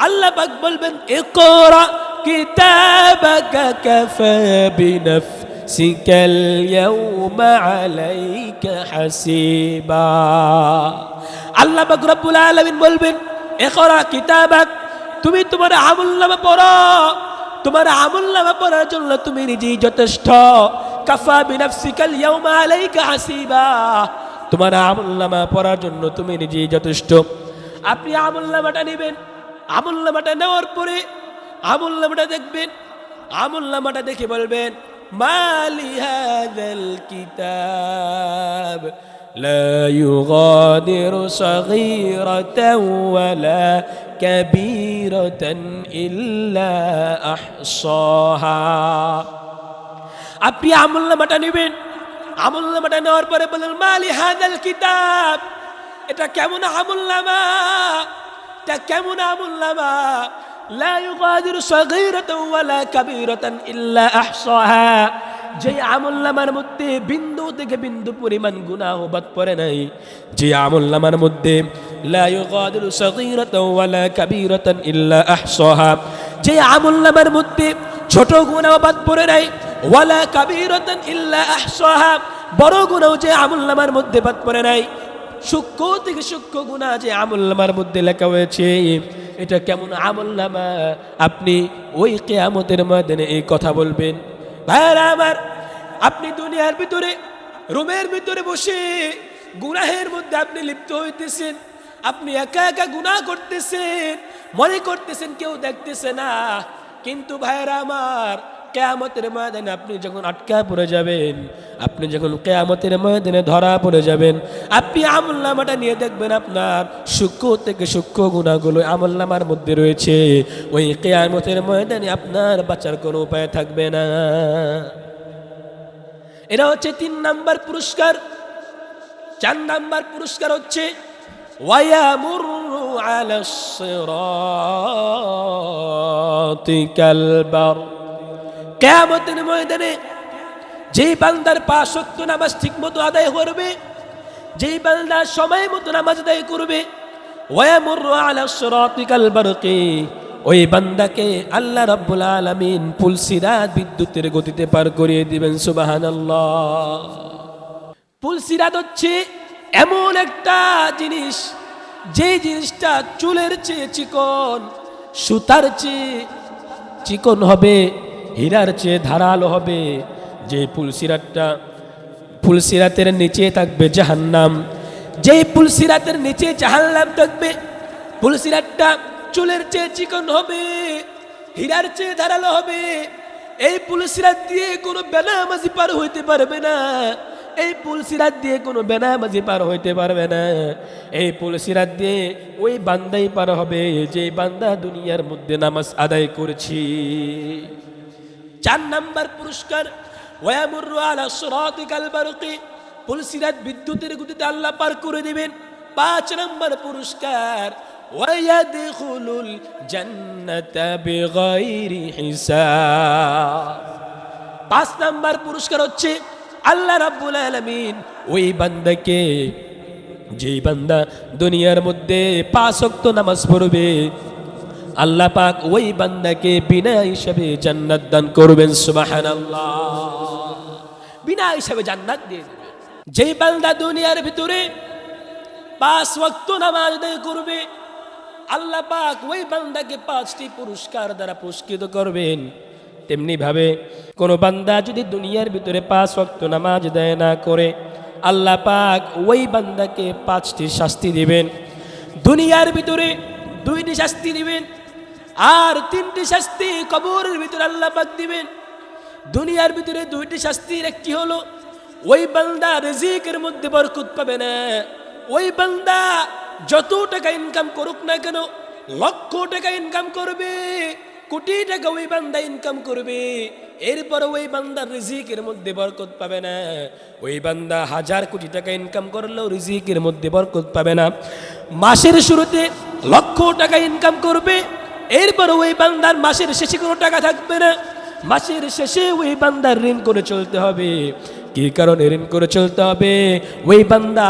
আল্লাহ পাক বলবেন, ইকরা কিতাবাকা কাফা বিনাফসিকাল ইয়াওমা আলাইকা হাসিবা। আল্লাহ পাক রব্বুল আলামিন বলবেন, ইকরা কিতাবাক, তুমি তোমার আমলনামা পড়ো, তোমার আমলনামা পড়ার জন্য তুমি নিজেই যথেষ্ট। কাফা বিনাফসিকাল ইয়াওমা আলাইকা হাসিবা, তোমার আমলনামা পড়ার জন্য তুমি নিজেই যথেষ্ট। আপনি আমলনামাটা নেবেন, আমলনামাটা নেওয়ার পরে আমলনামাটা দেখবেন, আমলনামাটা দেখে বলবেন, মালি হাযাল কিতাব لا يغادر صغيرة ولا كبيرة إلا أحصاها আপনি আমলনামাটা নেবেন আমলনামাটা নেওয়ার পরে বলেন মালি হাদাল কিতাব এটা কেমন আমলনামা এটা কেমন আমলনামা লা ইউগাদিরু সাগীরাতান ওয়ালা কাবীরাতান ইল্লা আহসাহা যে আমলনামার মধ্যে বিন্দু থেকে বিন্দু পরিমাণ গুনাহ বাদ পড়ে নাই যে আমলনামার মধ্যে লা ইউগাদিরু সাগীরাতান ওয়ালা কাবীরাতান ইল্লা আহসাহা যে আমলনামার মধ্যে ছোট গুনাহ বাদ পড়ে নাই ওয়ালা কাবীরাতান ইল্লা আহসাহা বড় গুনাহ যে আমলনামার মধ্যে বাদ পড়ে নাই সূক্ষ্ম থেকে সূক্ষ্ম গুনাহ যে আমলনামার মধ্যে লেখা হয়েছে এটা কেমন আমলনামা আপনি ওই কিয়ামতের ময়দানে এই কথা বলবেন ভাইরা আমার আপনি দুনিয়ার ভিতরে রুমের ভিতরে বসে গুনাহের মধ্যে আপনি লিপ্ত হইতেছেন আপনি একা একা গুনাহ করতেছেন মনে করতেছেন কেউ দেখতেছে না কিন্তু ভাইরা আমার কিয়ামতের ময়দানে আপনি যখন আটকা পড়ে যাবেন আপনি যখন কিয়ামতের ময়দানে ধরা পড়ে যাবেন আপনি আমলনামাটা নিয়ে দেখবেন আপনার সূক্ষ্ম থেকে সূক্ষ্ম গুনাহগুলো আমলনামার মধ্যে রয়েছে ওই কিয়ামতের ময়দানে আপনার বাঁচার কোনো উপায় থাকবে না এটা হচ্ছে 3 নাম্বার পুরস্কার 4 নাম্বার পুরস্কার হচ্ছে ওয়ায়ামুরু আলাস সিরাতি কালবার কিয়ামতের ময়দানে যেই বান্দার 5 ওয়াক্ত নামাজ ঠিকমতো আদায় করবে যেই বান্দা সময় মতো নামাজ আদায় করবে ওয়ায়ামুরু আলাস সিরাতি কালবারকি ওই বান্দাকে আল্লাহ রাব্বুল আলামিন পুলসিরাত বিদ্যুতের গতিতে পার করিয়ে দিবেন সুবহানাল্লাহ পুলসিরাত হচ্ছে এমন একটা জিনিস যে জিনিসটা চুলের চেয়ে চিকন সুতার চেয়ে চিকন হবে হীরার চেয়ে ধারালো হবে যে পুলসিরাতের নিচে থাকবে জাহান্নাম যেই পুলসিরাতের নিচে জাহান্নাম থাকবে পুলসিরাতটা চুলের চেয়ে চিকন হবে হীরার চেয়ে ধারালো হবে এই পুলসিরাত দিয়ে কোনো বেনামাজি পার হইতে পারবে না এই পুলসিরাত দিয়ে কোনো বেনামাজি পার হইতে পারবে না এই পুলসিরাত দিয়ে ওই বান্দাই পার হবে যে বান্দা দুনিয়ার মধ্যে নামাজ আদায় করেছি 4 নাম্বার পুরস্কার ওয়ায়ামুরু আলা সিরাতি কালবারকি পুলসিরাত বিদ্যুতের গতিতে আল্লাহ পার করে দিবেন 5 নাম্বার পুরস্কার ওয়ায়াদখুলুল জান্নাতা বিগাইরি হিসাব 5 নাম্বার পুরস্কার হচ্ছে আল্লাহ রাব্বুল আলামিন ওই বান্দাকে যেই বান্দা দুনিয়ার মধ্যে 5 ওয়াক্ত নামাজ পড়বে আল্লাহ পাক ওই বান্দাকে বিনা হিসাবে জান্নাত দান করবেন সুবহানাল্লাহ বিনা হিসাবে জান্নাত দিয়ে দিবেন যেই বান্দা দুনিয়ার ভিতরে 5 ওয়াক্ত নামাজ আদায় করবে আল্লাহ পাক ওই বান্দাকে 5টি পুরস্কার দ্বারা পুরস্কৃত করবেন তেমনি ভাবে কোন বান্দা যদি দুনিয়ার ভিতরে 5 ওয়াক্ত নামাজ আদায় না করে আল্লাহ পাক ওই বান্দাকে 5টি শাস্তি দিবেন দুনিয়ার ভিতরে 2টি শাস্তি দিবেন আর 3টি শাস্তি কবরের ভিতরে আল্লাহ পাক দিবেন দুনিয়ার ভিতরে 2টি শাস্তির একটি হলো ওই বান্দা রিজিকের মধ্যে বরকত পাবে না ওই বান্দা যত টাকা ইনকাম করুক না কেন লক্ষ টাকা ইনকাম করবে কোটি টাকা ওই বান্দা ইনকাম করবে এরপর ওই বান্দার রিজিকের মধ্যে বরকত পাবে না ওই বান্দা 1000 কোটি টাকা ইনকাম করলেও রিজিকের মধ্যে বরকত পাবে না মাসের শুরুতে লক্ষ টাকা ইনকাম করবে এরপর ওই বান্দার মাসের শেষে কোনো টাকা থাকবে না মাসের শেষে ওই বান্দার ঋণ করে চলতে হবে কি কারণে ঋণ করে চলতে হবে ওই বান্দা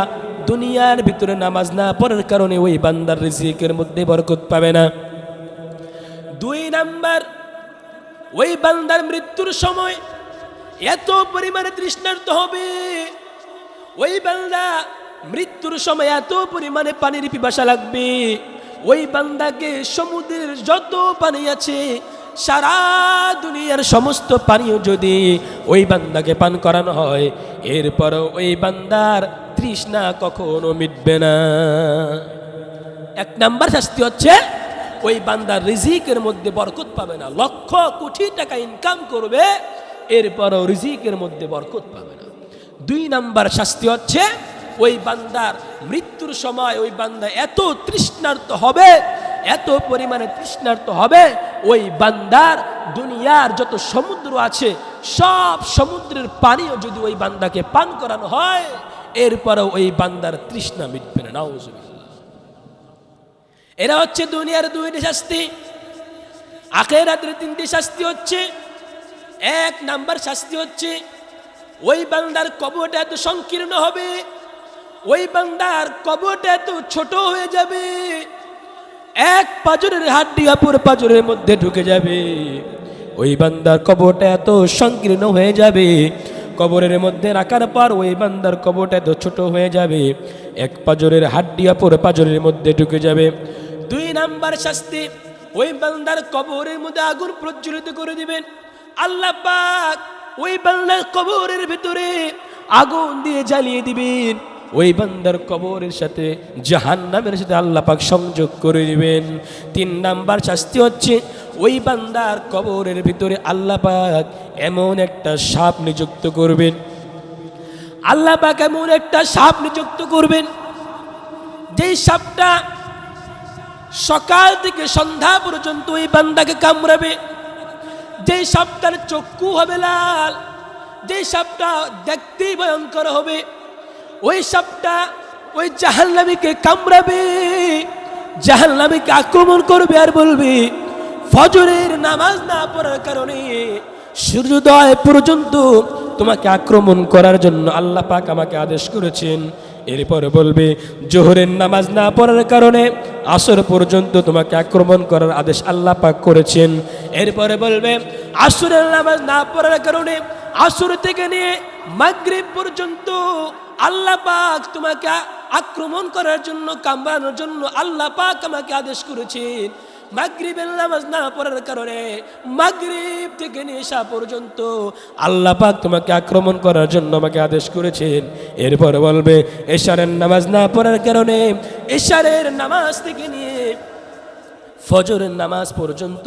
দুনিয়ার ভিতরে নামাজ না পড়ার কারণে ওই বান্দার রিজিকের মধ্যে বরকত পাবে না 2 নাম্বার ওই বান্দার মৃত্যুর সময় এত পরিমাণে তৃষ্ণার্ত হবে ওই বান্দা মৃত্যুর সময় এত পরিমাণে পানির পিপাসা লাগবে ওই বান্দাকে সমুদ্রের যত পানি আছে সারা দুনিয়ার সমস্ত পানিও যদি ওই বান্দাকে পান করানো হয় এরপর ওই বান্দার তৃষ্ণা কখনো মিটবে না 1 নাম্বার শাস্তি হচ্ছে ওই বান্দার রিজিকের মধ্যে বরকত পাবে না লক্ষ কোটি টাকা ইনকাম করবে এরপরও রিজিকের মধ্যে বরকত পাবে না 2 নাম্বার শাস্তি হচ্ছে ওই বান্দার মৃত্যুর সময় ওই বান্দা এত তৃষ্ণার্ত হবে, এত পরিমাণে তৃষ্ণার্ত হবে, ওই বান্দার দুনিয়ার যত সমুদ্র আছে সব সমুদ্রের পানিও যদি ওই বান্দাকে পান করানো হয়, এরপরেও ওই বান্দার তৃষ্ণা মিটবে না। নাউজুবিল্লাহ। এরা হচ্ছে দুনিয়ার দুইটি শাস্তি। আখিরাতের তিনটি শাস্তি হচ্ছে, এক নাম্বার শাস্তি হচ্ছে ওই বান্দার কবরটা এত সংকীর্ণ হবে, ওই বান্দার কবরটা এত ছোট হয়ে যাবে, এক পাঁজরের হাড্ডি অপর পাঁজরের মধ্যে ঢুকে যাবে। ওই বান্দার কবরটা এত সংকীর্ণ হয়ে যাবে, কবরের মধ্যে রাখার পর ওই বান্দার কবরটা এত ছোট হয়ে যাবে, এক পাঁজরের হাড্ডি অপর পাঁজরের মধ্যে ঢুকে যাবে। দুই নাম্বার শাস্তি, ওই বান্দার কবরের মধ্যে আগুন প্রজ্বলিত করে দিবেন আল্লাহ পাক। ওই বান্দার কবরের ভিতরে আগুন দিয়ে জ্বালিয়ে দিবেন, ওই বান্দার কবরের সাথে জাহান্নামের সাথে আল্লাহ পাক সংযোগ করে দিবেন। তিন নাম্বার শাস্তি হচ্ছে ওই বান্দার কবরের ভিতরে আল্লাহ পাক এমন একটা সাপ নিযুক্ত করবেন, আল্লাহ পাক এমন একটা সাপ নিযুক্ত করবেন যেই সাপটা সকাল থেকে সন্ধ্যা পর্যন্ত ওই বান্দাকে কামড়াবে, যেই সাপটার চক্ষু হবে লাল, যেই সাপটা দেখতেই ভয়ঙ্কর হবে, ওই সাপটা ওই জাহান্নামীকে কামড়াবে, জাহান্নামীকে আক্রমণ করবে আর বলবে, ফজরের নামাজ না পড়ার কারণে সূর্যোদয় পর্যন্ত তোমাকে আক্রমণ করার জন্য আল্লাহ পাক আমাকে আদেশ করেছেন। এরপরে বলবে, জোহরের নামাজ না পড়ার কারণে আসর পর্যন্ত তোমাকে আক্রমণ করার আদেশ আল্লাহ পাক করেছেন। এরপরে বলবে, আসরের নামাজ না পড়ার কারণে আসর থেকে নিয়ে মাগরিব পর্যন্ত আল্লাহ পাক তোমাকে আক্রমণ করার জন্য, কামড়ানোর জন্য আল্লাহ পাক আমাকে আদেশ করেছেন। মাগরিবের নামাজ না পড়ার কারণে মাগরিব থেকে নিয়ে এশা পর্যন্ত আল্লাহ পাক তোমাকে আক্রমণ করার জন্য আমাকে আদেশ করেছেন। এরপর বলবে, এশারের নামাজ না পড়ার কারণে এশারের নামাজ থেকে নিয়ে ফজরের নামাজ পর্যন্ত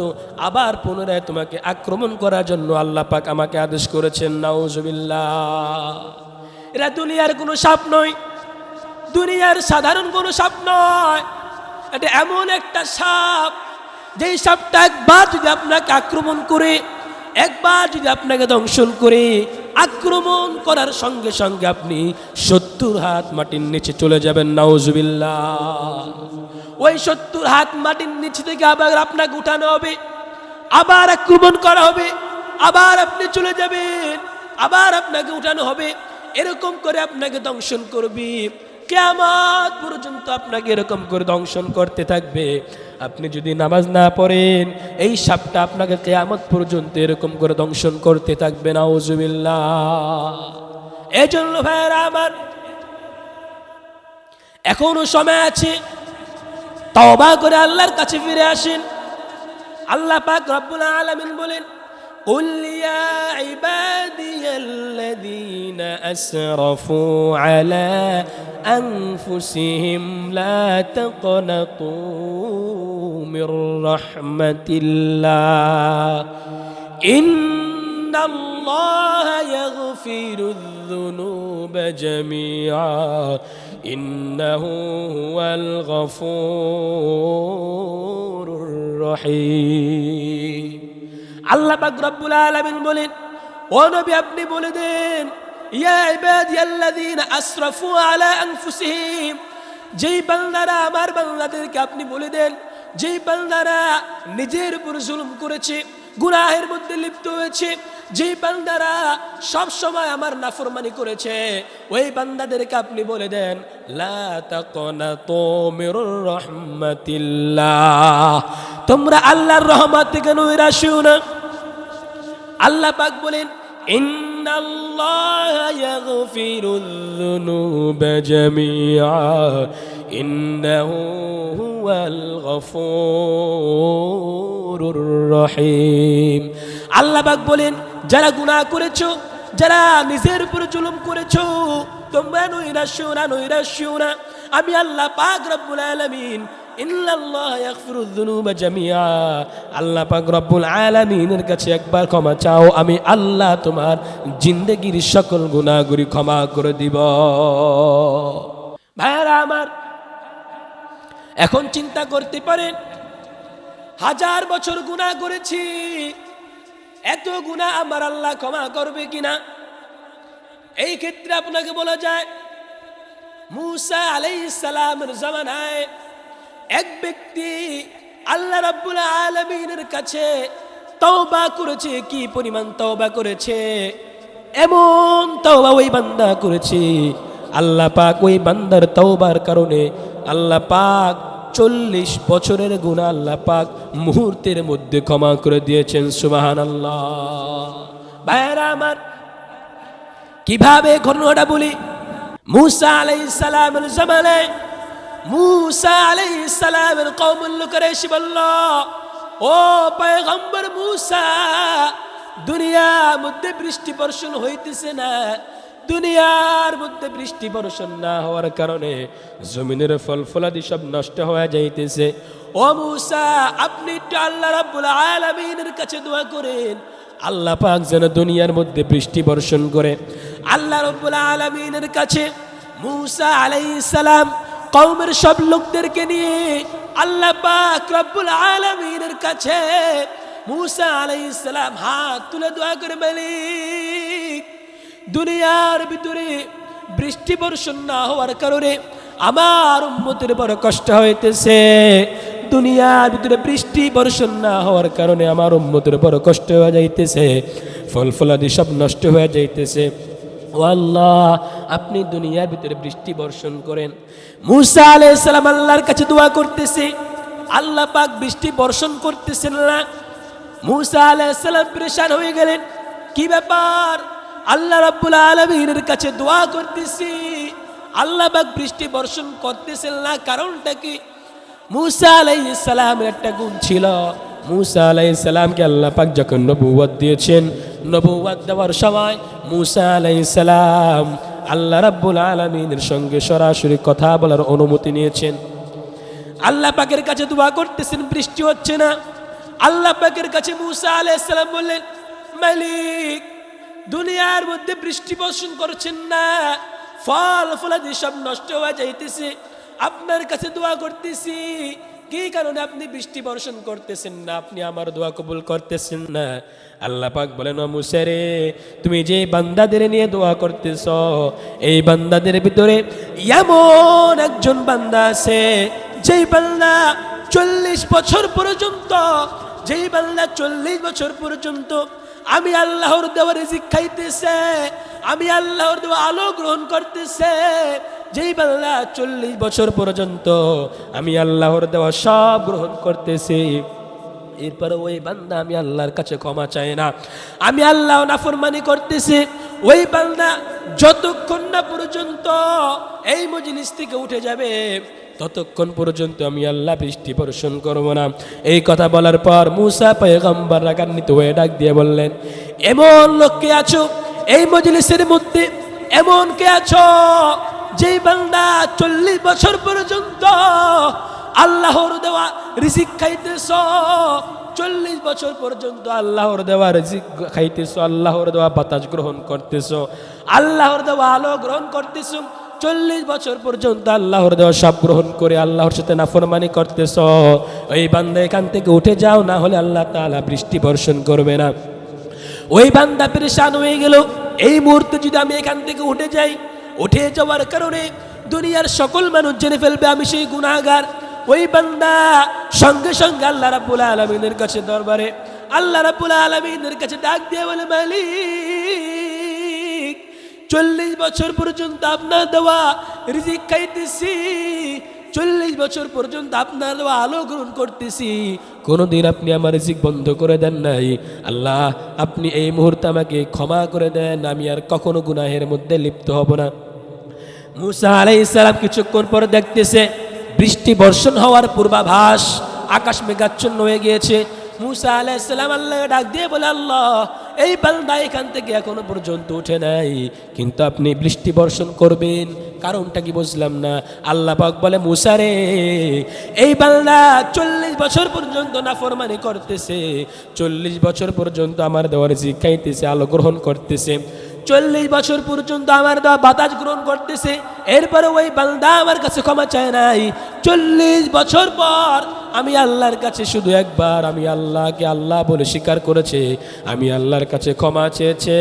আবার পুনরায় তোমাকে আক্রমণ করার জন্য আল্লাহ পাক আমাকে আদেশ করেছেন। নাউজুবিল্লাহ। এরা দুনিয়ার কোনো সাপ নয়, দুনিয়ার সাধারণ কোনো সাপ নয়, এটা এমন একটা সাপ যেই সাপটা একবার যদি আপনাকে আক্রমণ করে, একবার যদি আপনাকে দংশন করে, আক্রমণ করার সঙ্গে সঙ্গে আপনি 70 হাত মাটির নিচে চলে যাবেন। নাউজুবিল্লাহ। ওই 70 হাত মাটির নিচে থেকে আবার আপনাকে উঠানো হবে, আবার আক্রমণ করা হবে, আবার আপনি চলে যাবেন, আবার আপনাকে উঠানো হবে, এরকম করে আপনাকে দংশন করবে। কিয়ামত পর্যন্ত আপনাকে এরকম করে দংশন করতে থাকবে। আপনি যদি নামাজ না পড়েন, এই সাপটা আপনাকে কিয়ামত পর্যন্ত এরকম করে দংশন করতে থাকবে। নাউজুবিল্লাহ। এজন্য ভাইরা আমার, এখনো সময় আছে, তওবা করে আল্লাহর কাছে ফিরে আসেন। আল্লাহ পাক রব্বুল আলামিন বলেন, قل يا عبادي الذين أسرفوا على أنفسهم لا تقنطوا من رحمة الله إن الله يغفر الذنوب جميعا إنه هو الغفور الرحيم। আল্লাহ পাক রব্বুল আলামিন বলেন, ও নবী আপনি বলে দেন, ইয়া ইবাদিয়াল্লাযীনা আসরাফু আলা আনফুসিহিম, যেই বান্দারা, আমার বান্দাদেরকে আপনি বলে দেন, যেই বান্দারা নিজের উপর জুলুম করেছে, গুনাহের মধ্যে লিপ্ত হয়েছে, যেই বান্দারা সব সময় আমার নাফরমানি করেছে, ওই বান্দাদেরকে আপনি বলে দেন, লা তাকনাতু মির রাহমাতিল্লাহ, তোমরা আল্লাহর রহমত থেকে নৈরাশ হও না। আল্লাহ পাক বলেন, ইন্নাল্লাহা ইয়াগফিরুয যুনুবা জামিআ ইন্নাহু হুয়াল গফুরুর রহিম। আল্লাহ পাক বলেন, যারা গুনাহ করেছো, যারা নিজের উপর জুলুম করেছো, তোমরা নৈরাশ হও না, নৈরাশ হও না। আমি আল্লাহ পাক রব্বুল আলামিন ইন্নাল্লাহা ইয়াগফিরুয যুনুবা জামিআ, আল্লাহ পাক রব্বুল আলামিনের কাছে একবার ক্ষমা চাও, আমি আল্লাহ তোমার জিন্দেগির সকল গুনাহগুলি ক্ষমা করে দিব। ভাইরা আমার, এখন চিন্তা করতে পারেন 1000 বছর গুনাহ করেছি, এত গুনাহ আমার আল্লাহ ক্ষমা করবে কিনা? এই ক্ষেত্রে আপনাকে বলা যায়, মূসা আলাইহিস সালামের জামানায় এক ব্যক্তি আল্লাহ রাব্বুল আলামিনের কাছে তওবা করেছে। কি পরিমাণ তওবা করেছে! এমন তওবা ওই বান্দা করেছে, আল্লাহ পাক ওই বান্দার তওবার কারণে আল্লাহ পাক 40 বছরের গুনাহ আল্লাহ পাক মুহূর্তের মধ্যে ক্ষমা করে দিয়েছেন। সুবহানাল্লাহ। ভাইরা আমার, কিভাবে ঘটনাটা বলি। মূসা আলাইহিস সালামের জামানায় মূসা আলাইহিস সালামের কওমের লোকেরা এসে বলল, ও পয়গম্বর মূসা, দুনিয়ার মধ্যে বৃষ্টি বর্ষণ হইতেছে না। দুনিয়ার মধ্যে বৃষ্টি বর্ষণ না হওয়ার কারণে জমিনের ফল ফলাদি সব নষ্ট হয়ে যাইতেছে। ও মূসা, আপনি একটু আল্লাহ রাব্বুল আলামিনের কাছে দোয়া করেন, আল্লাহ পাক যেন দুনিয়ার মধ্যে বৃষ্টি বর্ষণ করে। আল্লাহ রাব্বুল আলামিনের কাছে মূসা আলাইহিস সালাম কওমের সব লোকদেরকে নিয়ে আল্লাহ পাক রব্বুল আলামিনের কাছে মূসা আলাইহিস সালাম হাত তুলে দোয়া করে, মালিক, দুনিয়ার ভিতরে বৃষ্টি বর্ষণ না হওয়ার কারণে আমার উম্মতের বড় কষ্ট হইতেছে। দুনিয়ার ভিতরে বৃষ্টি বর্ষণ না হওয়ার কারণে আমার উম্মতের বড় কষ্ট হয়ে যাইতেছে, ফল ফলাদি সব নষ্ট হয়ে যাইতেছে। ও আল্লাহ, আপনি দুনিয়ার ভিতরে বৃষ্টি বর্ষণ করেন। মূসা আলাইহিস সালাম আল্লাহর কাছে দোয়া করতেছে, আল্লাহ পাক বৃষ্টি বর্ষণ করতেছেন না। মূসা আলাইহিস সালাম পরেশান হয়ে গেলেন, কি ব্যাপার? আল্লাহ রাব্বুল আলামিনের কাছে দোয়া করতেছি, আল্লাহ পাক বৃষ্টি বর্ষণ করতেছেন না, কারণটা কি? মূসা আলাইহিস সালামের একটা গুণ ছিল। মূসা আলাইহিস সালামকে আল্লাহ পাক যখন নবুয়ত দিয়েছেন, নবুয়ত দেওয়ার সময় মূসা আলাইহিস সালাম আল্লাহ রাব্বুল আলামিনের সঙ্গে সরাসরি কথা বলার অনুমতি নিয়েছেন। আল্লাহ পাকের কাছে দোয়া করতেছেন, বৃষ্টি হচ্ছে না। আল্লাহ পাকের কাছে মূসা আলাইহিস সালাম বললেন, মালিক, দুনিয়ার মধ্যে বৃষ্টি বর্ষণ করছেন না, ফল ফলাদি সব নষ্ট হয়ে যাইতেছে। আপনার কাছে দোয়া করতেছি, কি কারণে আপনি বৃষ্টি বর্ষণ করতেছেন না? আপনি আমার দোয়া কবুল করতেছেন না। আল্লাহ পাক বলেন, ও মূসা রে, তুমি যে বান্দাদের নিয়ে দোয়া করতেছ, এই বান্দাদের ভিতরে এমন একজন বান্দা আছে, যেই বান্দা 40 বছর পর্যন্ত, যেই বান্দা 40 বছর পর্যন্ত আমি আল্লাহর দেওয়া রিজিক খাইতেছে, আমি আল্লাহর দেওয়া আলো গ্রহণ করতেছে। যেই বান্দা 40 বছর পর্যন্ত আমি আল্লাহর দেওয়া সব গ্রহণ করতেছি, এরপরে ওই বান্দা আমি আল্লাহর কাছে ক্ষমা চায় না, আমি আল্লাহ নাফরমানি করতেছি, ওই বান্দা যতক্ষণ না পর্যন্ত এই মজলিস থেকে উঠে যাবে, ততক্ষণ পর্যন্ত আমি আল্লাহ বৃষ্টি বর্ষণ করব না। এই কথা বলার পর মূসা পয়গম্বর রাগান্বিত হয়ে ডাক দিয়ে বললেন, এমন লোক কে আছো এই মজলিসের মধ্যে? এমন কে আছো যেই বান্দা 40 বছর পর্যন্ত আল্লাহর দেওয়া রিজিক খাইতেছ, 40 বছর পর্যন্ত আল্লাহর দেওয়া রিজিক খাইতেছ, আল্লাহর দেওয়া বাতাস গ্রহণ করতেছ, আল্লাহর দেওয়া আলো গ্রহণ করতেছ, 40 বছর পর্যন্ত আল্লাহর দেওয়া সব গ্রহণ করে আল্লাহর সাথে নাফরমানি করতেছ। ওই বান্দা এখান থেকে উঠে যাও, না হলে আল্লাহ তাআলা বৃষ্টি বর্ষণ করবে না। ওই বান্দা পরেশান হয়ে গেল, এই মুহূর্তে যদি আমি এখান থেকে উঠে যাই, উঠে যাওয়ার কারণে দুনিয়ার সকল মানুষ জেনে ফেলবে আমি সেই গুনাহগার। ওই বান্দা সঙ্গে সঙ্গে আল্লাহ রাব্বুল আলামিনের কাছে দরবারে আল্লাহ রাব্বুল আলামিনের কাছে ডাক দিয়ে বলে, মালিক, 40 বছর পর্যন্ত আপনার দেওয়া রিজিক খাইতেছি, 40 বছর পর্যন্ত আপনার দেওয়া আলো গ্রহণ করতেছি, কোনোদিন আপনি আমার রিজিক বন্ধ করে দেন নাই। আল্লাহ, আপনি এই মুহূর্তে আমাকে ক্ষমা করে দেন, আমি আর কখনো গুনাহের মধ্যে লিপ্ত হব না। মূসা আলাইহিস সালাম কিছুক্ষণ পর দেখতেছে বৃষ্টি বর্ষণ হওয়ার পূর্বাভাস, আকাশ মেঘাচ্ছন্ন হয়ে গিয়েছে, মুসা আলাইহিস সালাম আল্লাহকে ডাক দিয়ে বলে, আল্লাহ এই বান্দা এখান থেকে এখনো পর্যন্ত উঠে নাই, কিন্তু আপনি বৃষ্টি বর্ষণ করবেন, কারণটা কি বুঝলাম না। আল্লাহ পাক বলে, মুসা রে, এই বান্দা 40 বছর পর্যন্ত নাফরমানি করতেছে, 40 বছর পর্যন্ত আমার দেওয়ার রিজিক খাইতেছে, আলো গ্রহণ করতেছে, 40 বছর পর্যন্ত আমার দেওয়া বাতাস গ্রহণ করতেছে, এরপরে ওই বান্দা আমার কাছে ক্ষমা চায় নাই। 40 বছর পর আমি আল্লাহর কাছে শুধু একবার আমি আল্লাহকে আল্লাহ বলে স্বীকার করেছে, আমি আল্লাহর কাছে ক্ষমা চেয়েছে,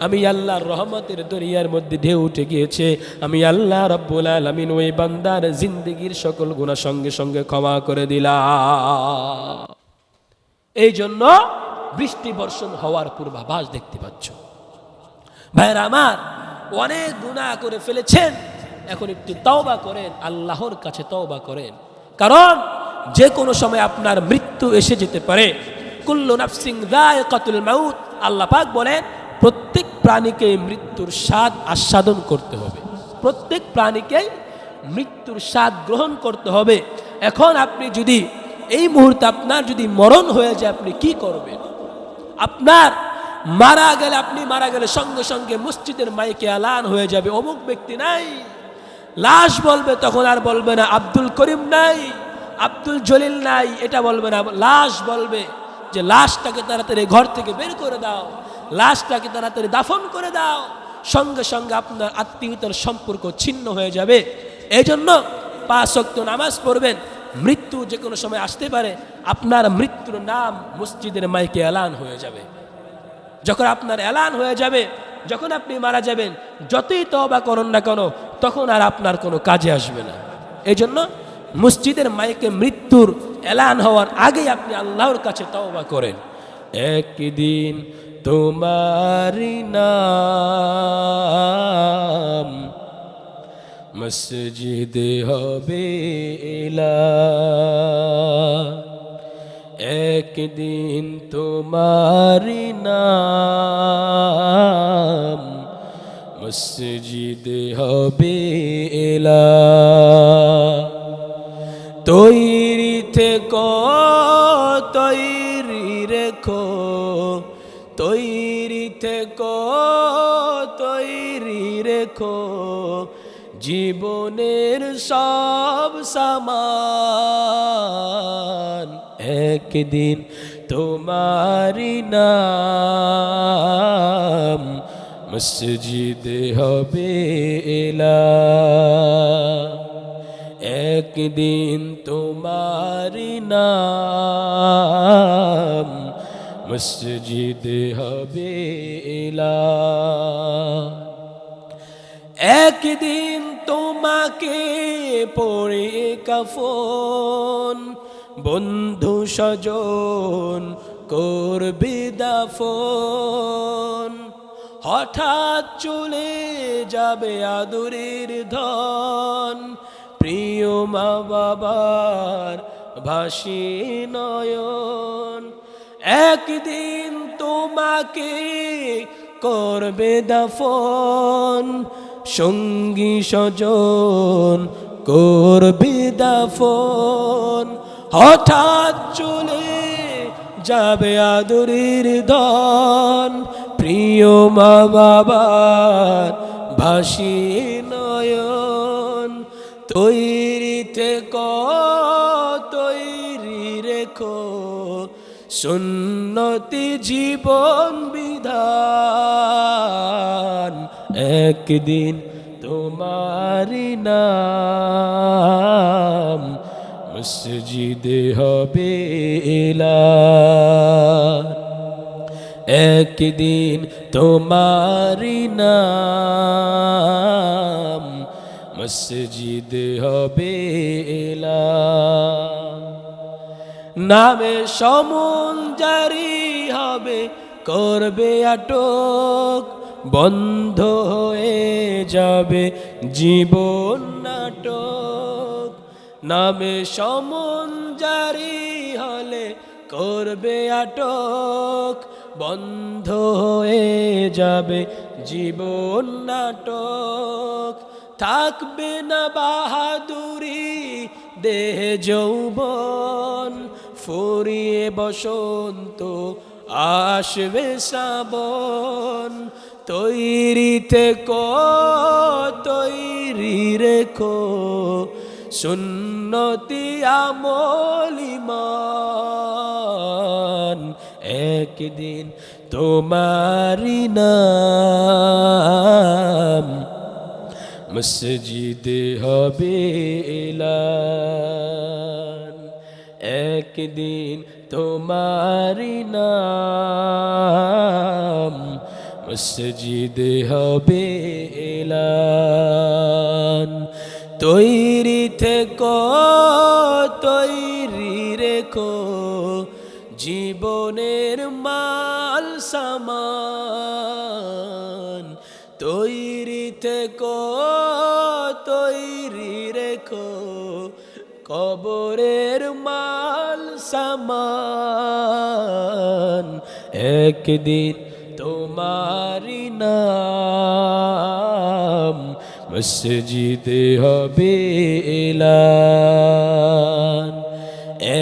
আমি আল্লাহর রহমতের দরিয়ার মধ্যে ঢেউ উঠে গিয়েছে, আমি আল্লাহ রাব্বুল আলামিন ওই বান্দার জিন্দেগীর সকল গুনাহ সঙ্গে সঙ্গে ক্ষমা করে দিলাম। এই জন্য বৃষ্টি বর্ষণ হওয়ার পূর্বাভাস দেখতে পাচ্ছ। ভাইরা আমার, অনেক গুনাহ করে ফেলেছেন, এখন একটু তওবা করেন, আল্লাহর কাছে তওবা করেন, কারণ যে কোনো সময় আপনার মৃত্যু এসে যেতে পারে। কুল্লু নাফসিন যায়কাতুল মাউত, আল্লাহ পাক বলেন প্রত্যেক প্রাণীকে মৃত্যুর স্বাদ আস্বাদন করতে হবে, প্রত্যেক প্রাণীকে মৃত্যুর স্বাদ গ্রহণ করতে হবে। এখন আপনি যদি এই মুহূর্তে আপনার যদি মরণ হয়ে যায়, আপনি কি করবেন? আপনার মারা গেলে, আপনি মারা গেলে সঙ্গে সঙ্গে মসজিদের মাইকে এলান হয়ে যাবে, অমুক ব্যক্তি নাই, লাশ বলবে, তখন আর বলবে না আব্দুল করিম নাই, আব্দুল জলিল নাই, এটা বলবে না, লাশ বলবে যে লাশটাকে তাড়াতাড়ি ঘর থেকে বের করে দাও, লাশটাকে তাড়াতাড়ি দাফন করে দাও। সঙ্গে সঙ্গে আপনার আত্মীয়তার সম্পর্ক ছিন্ন হয়ে যাবে। এই জন্য 5 ওয়াক্ত নামাজ পড়বেন। মৃত্যু যে কোনো সময় আসতে পারে, আপনার মৃত্যুর নাম মসজিদের মাইকে এলান হয়ে যাবে। যখন আপনার এলান হয়ে যাবে, যখন আপনি মারা যাবেন, যতই তওবা করুন না কেন, তখন আর আপনার কোনো কাজে আসবে না। এই জন্য মসজিদের মাইকে মৃত্যুর এলান হওয়ার আগেই আপনি আল্লাহর কাছে তওবা করেন। একদিন তোমারি নাম মসজিদে হবে এলান, একদিন তোমারি নাম মসজিদে হবে এলান। তৈরি থেকো, তৈরি রেখো, তৈরি থেকো, তৈরি রেখো, জীবনের সব সামান একদিন তোমারি নাম মসজিদে হবে এলান, একদিন তোমারি নাম মসজিদে হবে এলান। একদিন তোমাকে পরে কাফন বন্ধু স্বজন করবে দাফন, হঠাৎ চলে যাবে আদরের ধন, প্রিয় মা বাবার ভাসি নয়ন। একদিন তোমাকে করবে দাফন, সঙ্গী স্বজন করবে দাফন, হঠাৎ চলে যাবে আদরের ধন, প্রিয় মা বাবার ভাসি নয়ন। তৈরি থেকো, তৈরি রেখো, সুন্নতি জীবন বিধান, একদিন তোমারি নাম মসজিদে হবে এলান, একদিন তোমারি নাম মসজিদে হবে এলান। নামে সমন জারি হবে, করবে আটক, বন্ধ হয়ে যাবে জীবন নাটক। নামে সমন জারি হলে করবে আটক, বন্ধ হয়ে যাবে জীবন নাটক। থাকবে না বাহাদুরি দেহে যৌবন, ফুরিয়ে বসন্ত আসবে শ্রাবণ, তৈরি থেকো তৈরি রেখো সুন্নতি আমল ঈমান, একদিন তোমারি নাম মসজিদে হবে এলান, একদিন তোমারি নাম মসজিদে হবে এলান, তৈরি থেকো তৈরি রেখো জীবনের মাল সামান, তৈরি থেকো তৈরি রেখো কবরের মাল সামান, একদিন তোমারি নাম মসজিদে হবে এলান,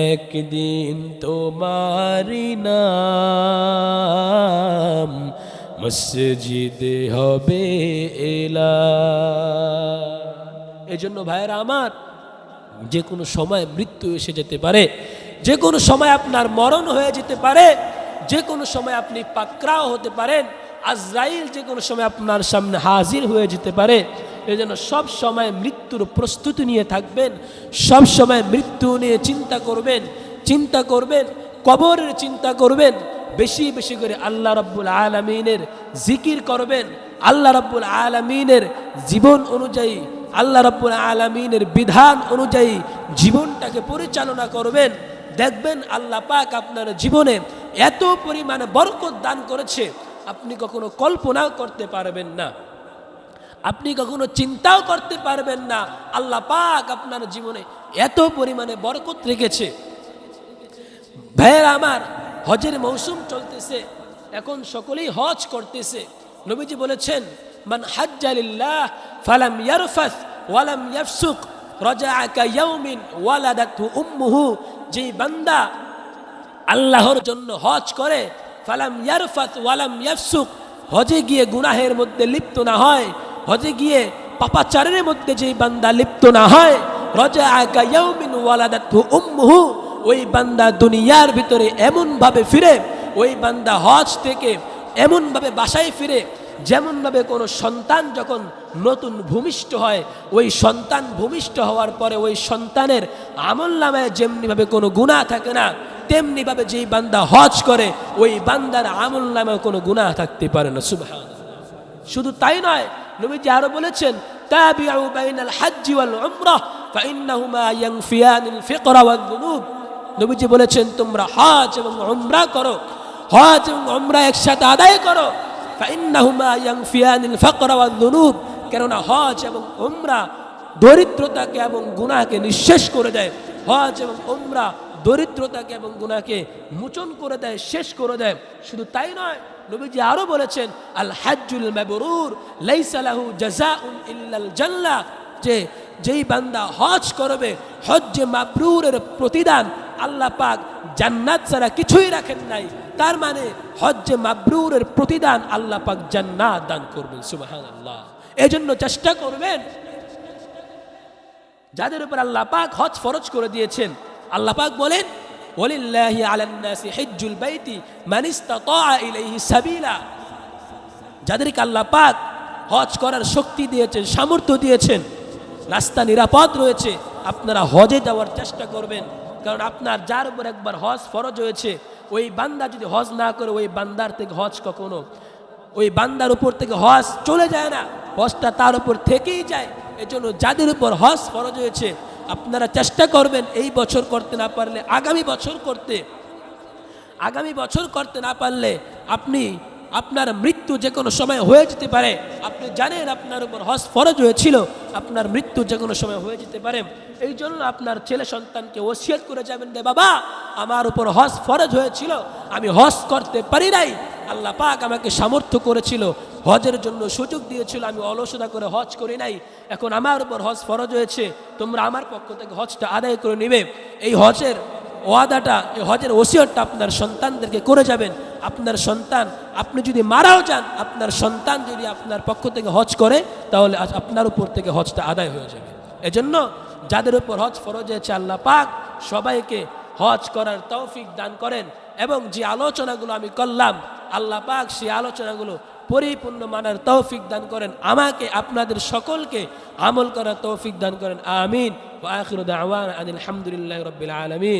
একদিন তোমারি নাম মসজিদে হবে এলান। এই জন্য ভাইয়েরা আমার, যে কোনো সময় মৃত্যু এসে যেতে পারে, যে কোনো সময় আপনার মরণ হয়ে যেতে পারে, যে কোনো সময় আপনি পাকড়াও হতে পারেন, আজরাইল যে কোনো সময় আপনার সামনে হাজির হয়ে যেতে পারে। এই জন্য সব সময় মৃত্যুর প্রস্তুতি নিয়ে থাকবেন, সব সময় মৃত্যু নিয়ে চিন্তা করবেন, কবরের চিন্তা করবেন, বেশি বেশি করে আল্লাহ রাব্বুল আলামিনের জিকির করবেন, আল্লাহ রাব্বুল আলামিনের জীবন অনুযায়ী, আল্লাহ রাব্বুল আলামিনের বিধান অনুযায়ী জীবনটাকে পরিচালনা করবেন। দেখবেন আল্লাহ পাক আপনার জীবনে এত পরিমাণে বরকত দান করেছে, আপনি কখনো কল্পনাও করতে পারবেন না, আপনি কখনো চিন্তাও করতে পারবেন না। আল্লাহ পাক আপনার জীবনে এত পরিমাণে বরকত রেখেছে। ভাইয়েরা আমার, হজের মৌসুম চলতেছে, এখন সকলেই হজ করতেছে। নবীজি বলেছেন, মান হাজ্জা লিল্লাহ ফালাম ইয়ারফাস ওয়ালাম ইয়াফসুক রাজাআ কায়াউমিন ওয়ালাদাতহু উম্মুহু, যেই বান্দা আল্লাহর জন্য হজ করে, ফালাম ইয়ারফাস ওয়ালাম ইয়াফসুক, হজে গিয়ে গুনাহের মধ্যে লিপ্ত না হয়, হজে গিয়ে পাপাচারের মধ্যে যেই বান্দা লিপ্ত না হয়, রাজাআ কায়াউমিন ওয়ালাদাতহু উম্মুহু, ওই বান্দা দুনিয়ার ভিতরে এমনভাবে ফিরে, ওই বান্দা হজ থেকে এমনভাবে বাসায় ফিরে যেমনভাবে কোনো সন্তান যখন নতুন ভূমিষ্ঠ হয়, ওই সন্তান ভূমিষ্ঠ হওয়ার পরে ওই সন্তানের আমলনামায় যেমনিভাবে কোনো গুনাহ থাকে না, তেমনিভাবে যেই বান্দা হজ করে ওই বান্দার আমলনামায় কোনো গুনাহ থাকতে পারে না। সুবহানাল্লাহ। শুধু তাই নয়, নবীজি আরো বলেছেন, তাবিউ বাইনাল হজ্জি ওয়াল উমরাহ ফাইন্নাহুমা ইয়ানফিয়ানিল ফিকরা ওয়াল যুনুব। নবীজি বলেছেন, তোমরা হজ এবং উমরা করো, হজ এবং উমরা একসাথে আদায় করো, ফাইন্নাহুমা ইয়ানফিয়ানিল ফিকরা ওয়াল যুনুব, কেননা হজ এবং উমরা দরিদ্রতাকে এবং গুনাহকে নিঃশেষ করে দেয়। হজ এবং উমরা দরিদ্রতাকে এবং গুনাহকে মোচন করে দেয়, শেষ করে দেয়। শুধু তাই নয়, নবীজি আরো বলেছেন, আল হাজ্জুল মাবরুর লাইসা লাহু জাযাউন ইল্লাল জান্নাহ, যে যেই বান্দা হজ করবে, হজ্জে মাবরুরের প্রতিদান আল্লাহ পাক জান্নাত ছাড়া কিছুই রাখেন নাই। তার মানে হজ্জে মাবরুরের প্রতিদান আল্লাহ পাক জান্নাত দান করবেন। সুবহানাল্লাহ। এজন্য চেষ্টা করবেন, যাদের উপর আল্লাহ পাক হজ ফরজ করে দিয়েছেন, আল্লাহ পাক বলেন, ওয়ালিল্লাহি আলান নাসি হিজ্জুল বাইতি মান ইসতাতা ইলাইহি সাবিলা, যাদেরকে আল্লাহ পাক হজ করার শক্তি দিয়েছেন, সামর্থ্য দিয়েছেন, রাস্তা নিরাপদ রয়েছে, আপনারা হজে যাওয়ার চেষ্টা করবেন। কারণ আপনার যার উপর একবার হজ ফরজ হয়েছে, ওই বান্দা যদি হজ না করে, ওই বান্দার থেকে হজ কখনো, ওই বান্দার উপর থেকে হজ চলে যায় না, হজটা তার উপর থেকেই যায়। এজন্য যাদের উপর হজ ফরজ হয়েছে, আপনারা চেষ্টা করবেন এই বছর করতে না পারলে আগামী বছর করতে, আগামী বছর করতে না পারলে আপনি, আপনার মৃত্যু যে কোনো সময় হয়ে যেতে পারে। আপনি জানেন আপনার উপর হজ ফরজ হয়েছিল, আপনার মৃত্যু যে কোনো সময় হয়ে যেতে পারে। এই জন্য আপনার ছেলে সন্তানকে ওসিয়ত করে যাবেন, যে বাবা, আমার উপর হজ ফরজ হয়েছিল, আমি হজ করতে পারি নাই, আল্লাহ পাক আমাকে সামর্থ্য করেছিল, হজের জন্য সুযোগ দিয়েছিল, আমি অলসতা করে হজ করি নাই, এখন আমার উপর হজ ফরজ হয়েছে, তোমরা আমার পক্ষ থেকে হজটা আদায় করে নিবে। এই হজের ওয়াদাটা, এই হজের ওসিয়তটা আপনার সন্তানদেরকে করে যাবেন। আপনার সন্তান, আপনি যদি মারাও যান, আপনার সন্তান যদি আপনার পক্ষ থেকে হজ করে, তাহলে আজ আপনার উপর থেকে হজটা আদায় হয়ে যাবে। এজন্য যাদের উপর হজ ফরজ হয়েছে, আল্লাহ পাক সবাইকে হজ করার তৌফিক দান করেন। এবং যে আলোচনাগুলো আমি করলাম, আল্লাহ পাক সেই আলোচনাগুলো পরিপূর্ণ মানার তৌফিক দান করেন। আমাকে আপনাদের সকলকে আমল করার তৌফিক দান করেন। আমিন। ওয়া আখিরু দাওয়ানা আনিল হামদুলিল্লাহি রাব্বিল আলামিন।